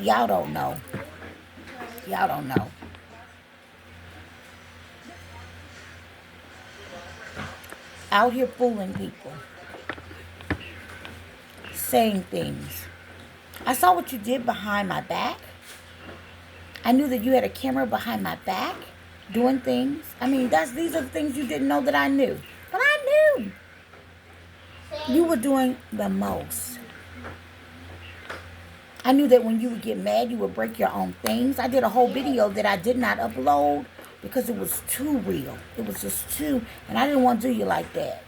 y'all don't know. Y'all don't know. Out here fooling people. Saying things. I saw what you did behind my back. I knew that you had a camera behind my back doing things. I mean, these are the things you didn't know that I knew. But I knew. You were doing the most. I knew that when you would get mad, you would break your own things. I did a whole video that I did not upload because it was too real. It was just too, and I didn't want to do you like that.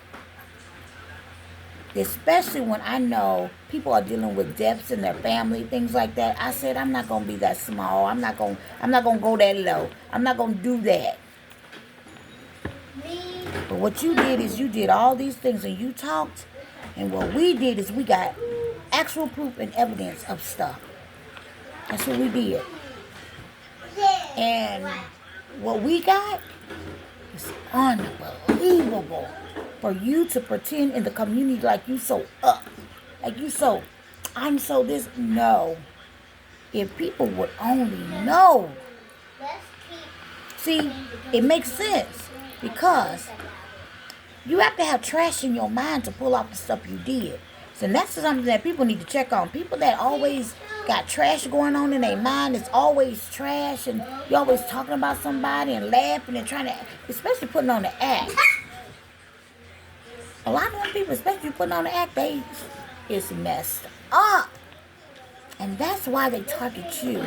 Especially when I know people are dealing with deaths in their family, things like that. I said, I'm not going to be that small. I'm not going to go that low. I'm not going to do that. But what you did is you did all these things and you talked. And what we did is we got actual proof and evidence of stuff. That's what we did. And what we got is unbelievable. For you to pretend in the community like you so up. Like you so, I'm so this. No. If people would only know. See, it makes sense. Because you have to have trash in your mind to pull off the stuff you did. So that's something that people need to check on. People that always got trash going on in their mind, it's always trash, and you're always talking about somebody and laughing and trying to, especially putting on the act. A lot of them people, especially putting on the act, it's messed up. And that's why they target you.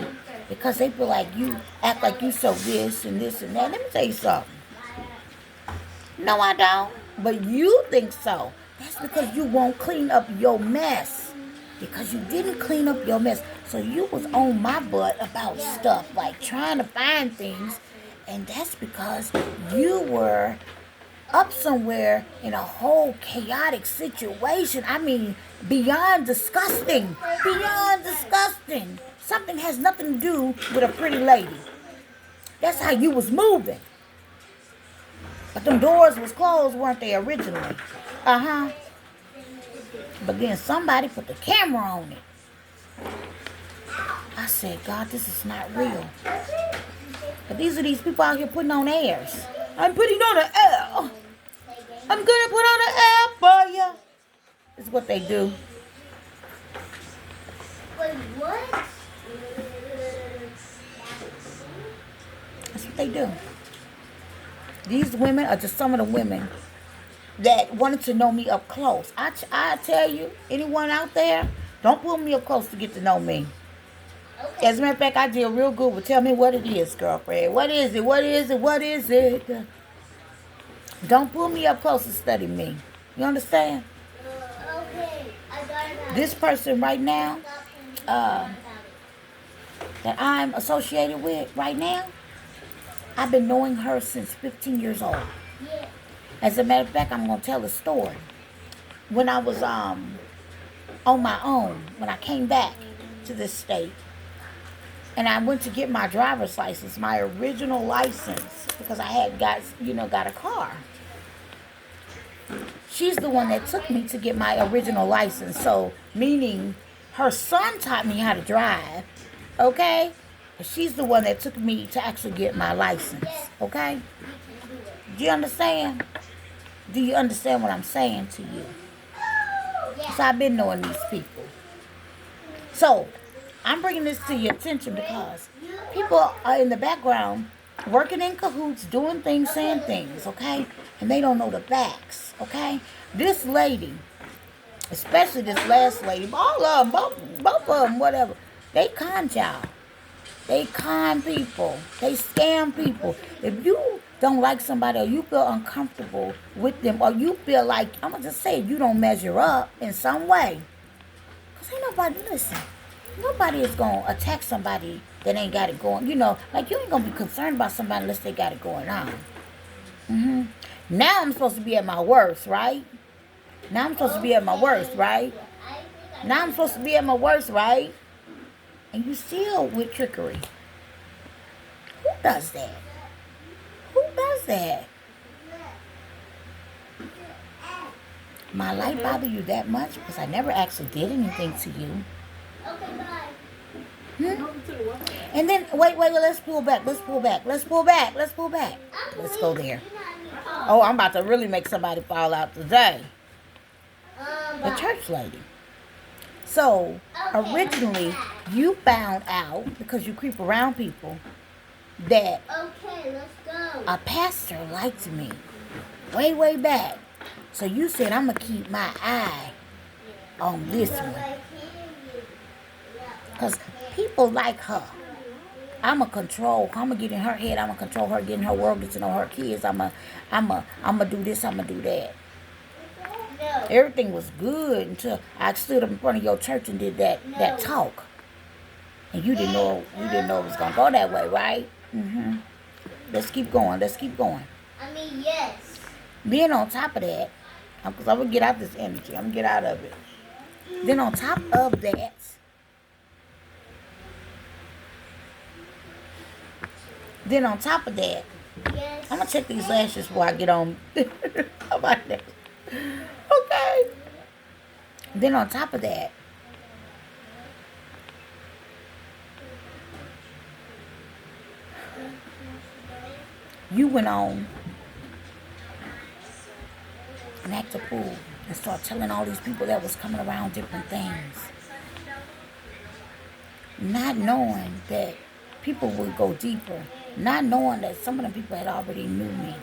Because they feel like you act like you so this and this and that. Let me tell you something. No, I don't. But you think so. That's because you won't clean up your mess. Because you didn't clean up your mess. So you was on my butt about stuff. Like trying to find things. And that's because you were up somewhere in a whole chaotic situation. I mean, beyond disgusting. Beyond disgusting. Something has nothing to do with a pretty lady. That's how you was moving. But them doors was closed, weren't they, originally? Uh-huh. But then somebody put the camera on it. I said, God, this is not real. But these are these people out here putting on airs. I'm putting on an air. I'm gonna put on an air for you. This is what they do. Wait, what? That's what they do. These women are just some of the women that wanted to know me up close. I tell you, anyone out there, don't pull me up close to get to know me. Okay. As a matter of fact, I deal real good with tell me what it is, girlfriend. What is it? What is it? What is it? Don't pull me up close to study me. You understand? Okay. This person right now, that I'm associated with right now, I've been knowing her since 15 years old. As a matter of fact, I'm going to tell a story. When I was on my own, when I came back to this state, and I went to get my driver's license, my original license, because I had got a car. She's the one that took me to get my original license. So, meaning her son taught me how to drive, okay? She's the one that took me to actually get my license, okay? Do you understand? Do you understand what I'm saying to you? So I've been knowing these people. So I'm bringing this to your attention because people are in the background working in cahoots, doing things, saying things, okay? And they don't know the facts, okay? This lady, especially this last lady, all of them, both of them, whatever, they con y'all. They con people. They scam people. If you don't like somebody or you feel uncomfortable with them or you feel like, I'm going to just say, you don't measure up in some way. Because ain't nobody, listen, nobody is going to attack somebody that ain't got it going. You know, like you ain't going to be concerned about somebody unless they got it going on. Now I'm supposed to be at my worst, right? Now I'm supposed to be at my worst, right? Now I'm supposed to be at my worst, right? And you still with trickery. Who does that? Who does that? My life bother you that much? Because I never actually did anything to you. Okay, bye. And then, wait, let's pull back. Let's pull back. Let's pull back. Let's pull back. Let's go there. Oh, I'm about to really make somebody fall out today. The church lady. So, originally, you found out, because you creep around people, that Okay, let's go. a pastor liked me. Way back. So you said, I'm going to keep my eye on this one. Because people like her. I'm going to get in her head. I'm going to control her, get in her world, get to know her kids. I'm going to do this, I'm going to do that. No. Everything was good until I stood up in front of your church and did that talk. And you didn't know it was going to go that way, right? Mm-hmm. Let's keep going. I mean, yes. Then on top of that, because I'm going to get out this energy. I'm going to get out of it. Then on top of that, Yes. I'm going to check these lashes before I get on. How about that? Okay. Then on top of that, you went on and act a fool and start telling all these people that was coming around different things. Not knowing that people would go deeper. Not knowing that some of the people had already knew me.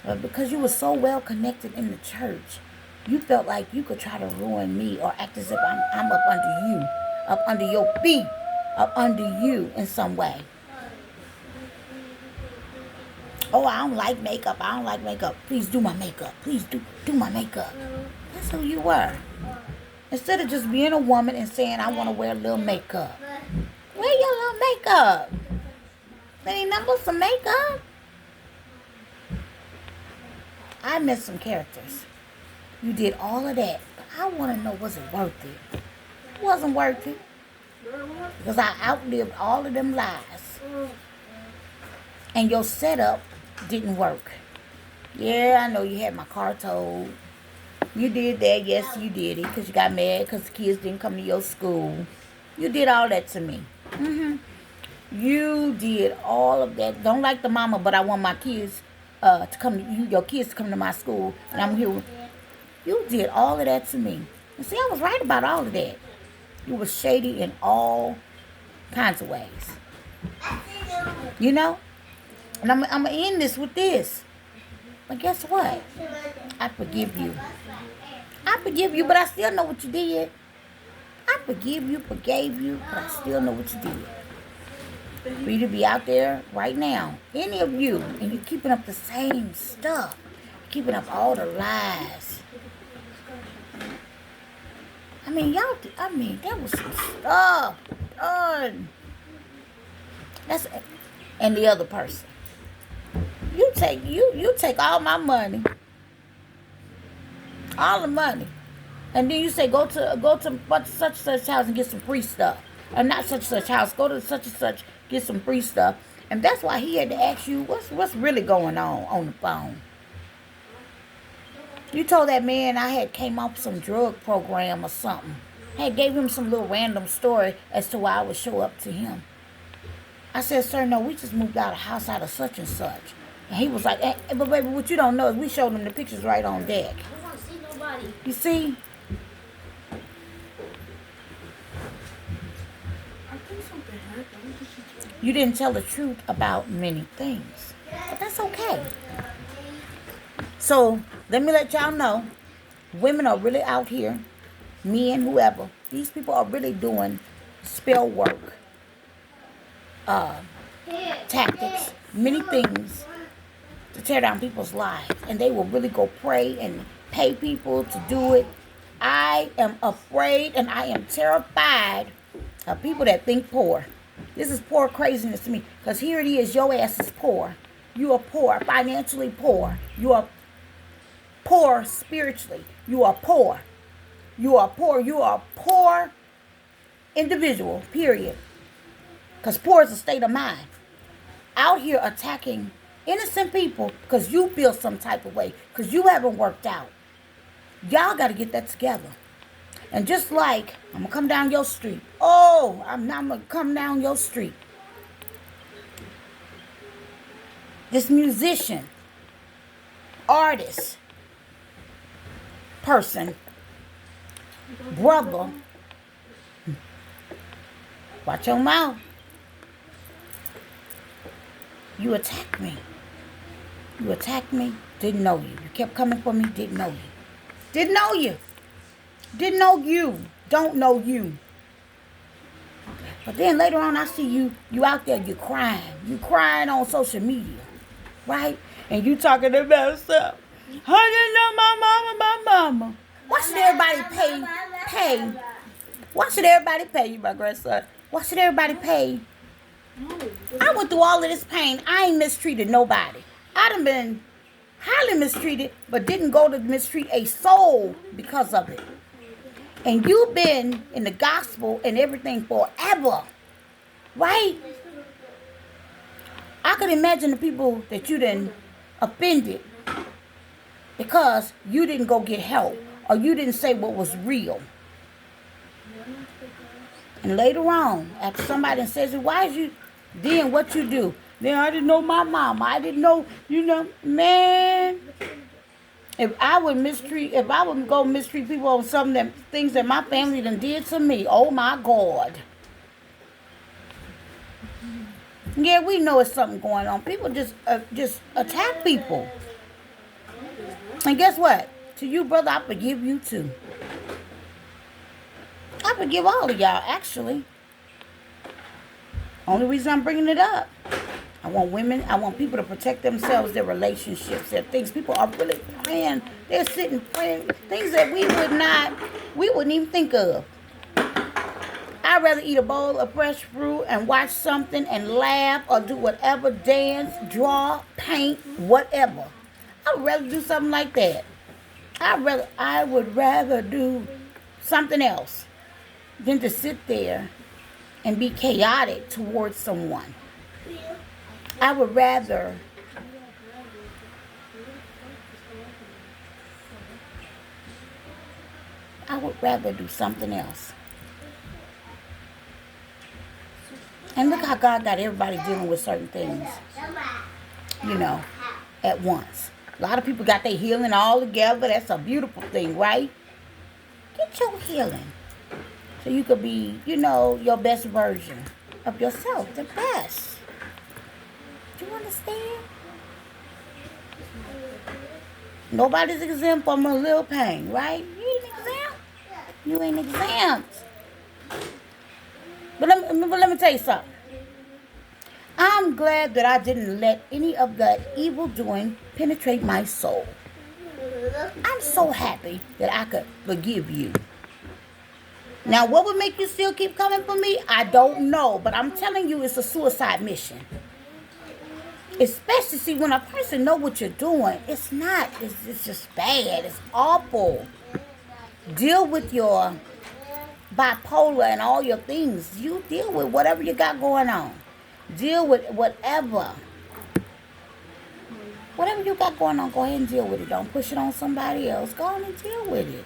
But because you were so well connected in the church, you felt like you could try to ruin me or act as if I'm up under you, up under your feet, up under you in some way. Oh, I don't like makeup. Please do my makeup. Please do my makeup. That's who you were. Instead of just being a woman and saying, I want to wear a little makeup. Wear your little makeup. There ain't nothing but some makeup. I met some characters. You did all of that. But I want to know, was it worth it? It wasn't worth it. Because I outlived all of them lies. And your setup didn't work. Yeah, I know you had my car towed. You did that. Yes, you did it. Because you got mad because the kids didn't come to your school. You did all that to me. You did all of that. Don't like the mama, but I want my kids to come. Your kids to come to my school, and I'm here. You did all of that to me. And see, I was right about all of that. You were shady in all kinds of ways. You know? And I'm going to end this with this. But guess what? I forgive you. But I still know what you did. I forgive you, forgave you, but I still know what you did. For you to be out there right now, any of you, and you're keeping up the same stuff. Keeping up all the lies. I mean, that was some stuff done. And the other person. You take all my money. All the money. And then you say go to such and such house and get some free stuff. Or not such and such house, go to such and such, get some free stuff. And that's why he had to ask you what's really going on the phone. You told that man I had came off some drug program or something. I had gave him some little random story as to why I would show up to him. I said, sir, no, we just moved out of house out of such and such. And he was like, but baby, what you don't know is we showed him the pictures right on deck. I don't see nobody. You see? You didn't tell the truth about many things. But that's okay. So, let me let y'all know. Women are really out here. Men, whoever. These people are really doing spell work. Tactics. Many things to tear down people's lives. And they will really go pray and pay people to do it. I am afraid and I am terrified of people that think poor. This is poor craziness to me. Because here it is, your ass is poor. You are poor, financially poor. You are poor spiritually. You are poor. You are poor. You are a poor individual, period. Because poor is a state of mind. Out here attacking innocent people because you feel some type of way, because you haven't worked out. Y'all got to get that together. And just like, I'm going to come down your street. Oh, I'm going to come down your street. This musician, artist, person, brother, watch your mouth. You attacked me. You attacked me, didn't know you. You kept coming for me, didn't know you. Didn't know you. Didn't know you. Don't know you. But then later on I see you out there, you crying. You crying on social media. Right? And you talking about stuff. I didn't know my mama. Why should everybody pay? Why should everybody pay you, my grandson? Why should everybody pay? I went through all of this pain. I ain't mistreated nobody. I done been highly mistreated, but didn't go to mistreat a soul because of it. And you've been in the gospel and everything forever. Right? I could imagine the people that you done offended because you didn't go get help or you didn't say what was real. And later on, after somebody says, why is you, then what you do? Then I didn't know my mama. I didn't know, man. If I would go mistreat people on things that my family done did to me, oh my God. Yeah, we know it's something going on. People just attack people. And guess what? To you, brother, I forgive you too. I forgive all of y'all, actually. Only reason I'm bringing it up. I want people to protect themselves, their relationships, their things. People are really praying. They're sitting praying things that we wouldn't even think of. I'd rather eat a bowl of fresh fruit and watch something and laugh or do whatever, dance, draw, paint, whatever. I would rather do something like that. I would rather do something else than to sit there and be chaotic towards someone. I would rather do something else. And look how God got everybody dealing with certain things, at once. A lot of people got their healing all together. That's a beautiful thing, right? Get your healing so you could be, your best version of yourself, the best. Do you understand? Nobody's exempt from a little pain, right? You ain't exempt. You ain't exempt. But let me tell you something. I'm glad that I didn't let any of that evil doing penetrate my soul. I'm so happy that I could forgive you. Now, what would make you still keep coming for me? I don't know. But I'm telling you, it's a suicide mission. Especially, see, when a person know what you're doing, it's just bad. It's awful. Deal with your bipolar and all your things. You deal with whatever you got going on. Deal with whatever you got going on. Go ahead and deal with it. Don't push it on somebody else. Go on and deal with it.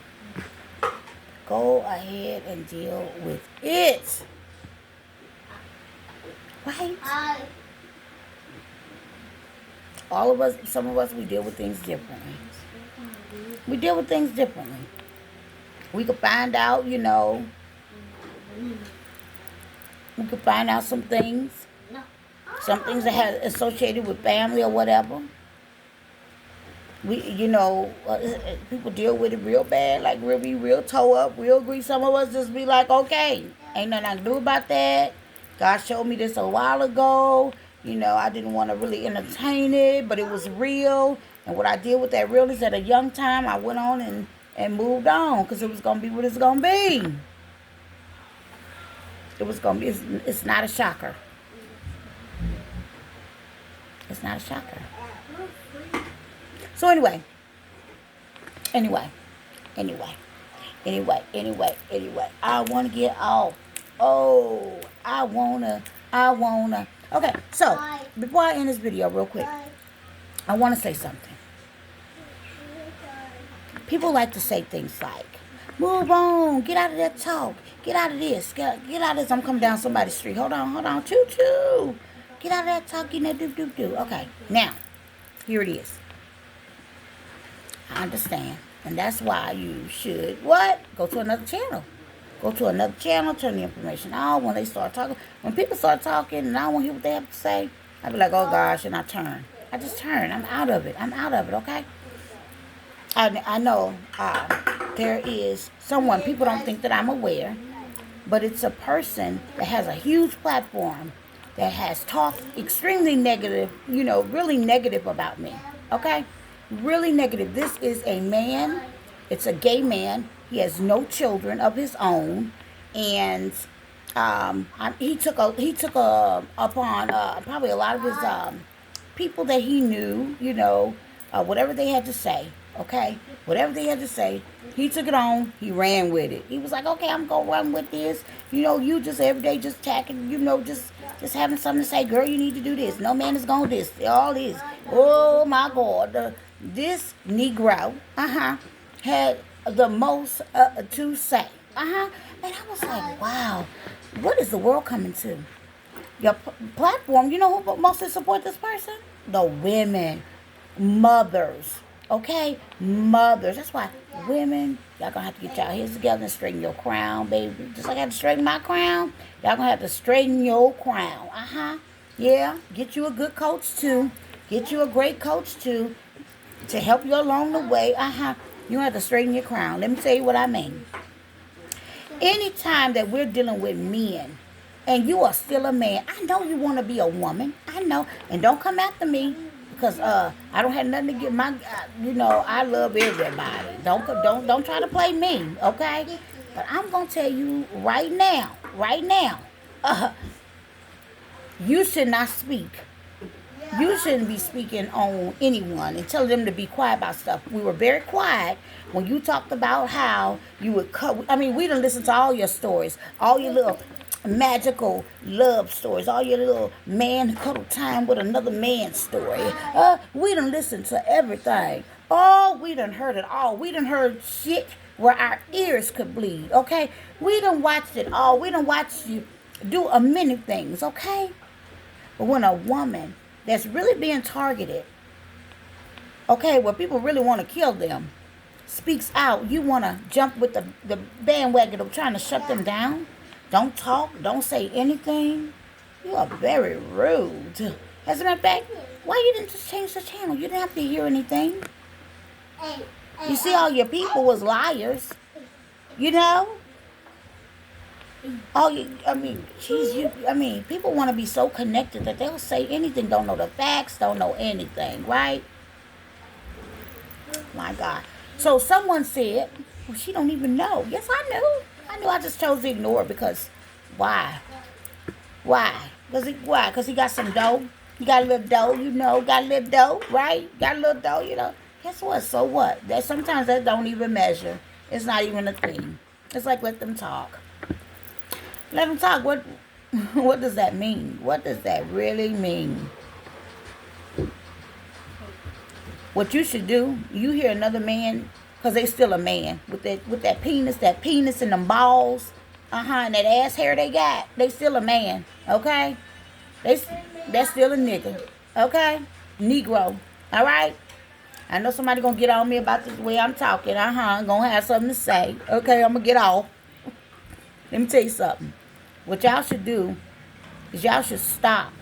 Go ahead and deal with it. Right? All of us, some of us, we deal with things differently. We deal with things differently. We could find out, we could find out some things that have associated with family or whatever. People deal with it real bad, like we'll be real toe up, real agree. Some of us just be like, okay, ain't nothing I can do about that. God showed me this a while ago. I didn't want to really entertain it, but it was real. And what I did with that realness at a young time, I went on and moved on because it was going to be what it's going to be. It was going to be, it's not a shocker. It's not a shocker. So anyway, anyway, anyway, anyway. I want to get off. Oh, I wanna. Okay, so before I end this video real quick, I want to say something. People like to say things like, move on, get out of that talk, get out of this, get out of this. I'm coming down somebody's street. Hold on, choo-choo. Get out of that talk, get that do. Okay, now, here it is. I understand. And that's why you should, what? Go to another channel. Go to another channel, turn the information on. When they start talking, when people start talking and I don't want to hear what they have to say, I be like, oh gosh, and I turn. I just turn. I'm out of it, okay? I know there is someone, people don't think that I'm aware, but it's a person that has a huge platform that has talked extremely negative, really negative about me, okay? Really negative. This is a man. It's a gay man. He has no children of his own, and he took upon probably a lot of his people that he knew, whatever they had to say. Okay, whatever they had to say, he took it on. He ran with it. He was like, "Okay, I'm gonna run with this." You just every day just tacking. Just having something to say. Girl, you need to do this. No man is gonna do this. All this. Oh my God, this Negro, had the most to say. And I was like, wow, what is the world coming to? Your platform. You know who mostly support this person? The women, mothers. Okay, mothers. That's why women, y'all gonna have to get y'all heads together and straighten your crown, baby. Just like I had to straighten my crown, y'all gonna have to straighten your crown. Yeah, get you a good coach too. Get you a great coach too to help you along the way. You have to straighten your crown. Let me tell you what I mean. Anytime that we're dealing with men and you are still a man, I know you want to be a woman. I know. And don't come after me. Because I don't have nothing to get my, I love everybody. Don't try to play me, okay? But I'm gonna tell you right now, you should not speak. You shouldn't be speaking on anyone and telling them to be quiet about stuff. We were very quiet when you talked about how you would cut. I mean, we done listened to all your stories, all your little magical love stories, all your little man cuddle time with another man's story. We done listened to everything. Oh, we done heard it all. We done heard shit where our ears could bleed, okay? We done watched it all. We done watched you do a many things, okay? But when a woman that's really being targeted, okay, where people really want to kill them, speaks out, you want to jump with the bandwagon of trying to shut them down? Don't talk. Don't say anything. You are very rude. As a matter of fact, why you didn't just change the channel? You didn't have to hear anything. You see, all your people was liars. People want to be so connected that they'll say anything. Don't know the facts. Don't know anything, right? My God. So someone said, well, she don't even know. Yes, I knew. I just chose to ignore it because why? Because he got some dough. He got a little dough, got a little dough, right? Got a little dough, Guess what? So what? Sometimes that don't even measure. It's not even a thing. It's like, let them talk. Let them talk. What does that mean? What does that really mean? What you should do, you hear another man, because they still a man, with that penis and them balls, and that ass hair they got, they still a man, okay? That's still a nigga, okay? Negro, all right? I know somebody gonna get on me about the way I'm talking, gonna have something to say, okay? I'm gonna get off. Let me tell you something. What y'all should do is y'all should stop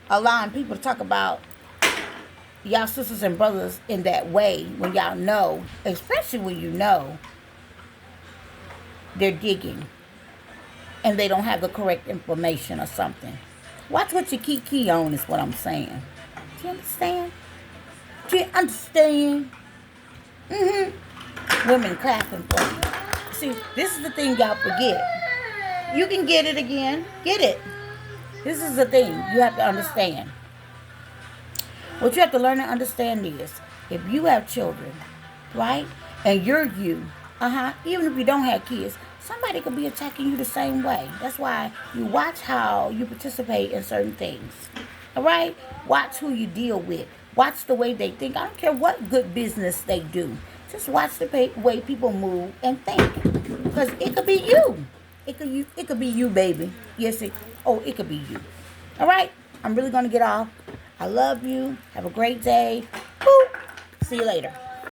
allowing people to talk about y'all sisters and brothers in that way when y'all know, especially when you know they're digging and they don't have the correct information or something. Watch what you key on is what I'm saying. Do you understand? Do you understand? Women clapping for you. See, this is the thing y'all forget. You can get it again. Get it. This is the thing you have to understand. What you have to learn and understand is, if you have children, right, and you're you, even if you don't have kids, somebody could be attacking you the same way. That's why you watch how you participate in certain things. All right? Watch who you deal with. Watch the way they think. I don't care what good business they do. Just watch the way people move and think. Because it could be you. It could be you, baby. Yes, it could be you. All right? I'm really going to get off. I love you. Have a great day. Boop. See you later.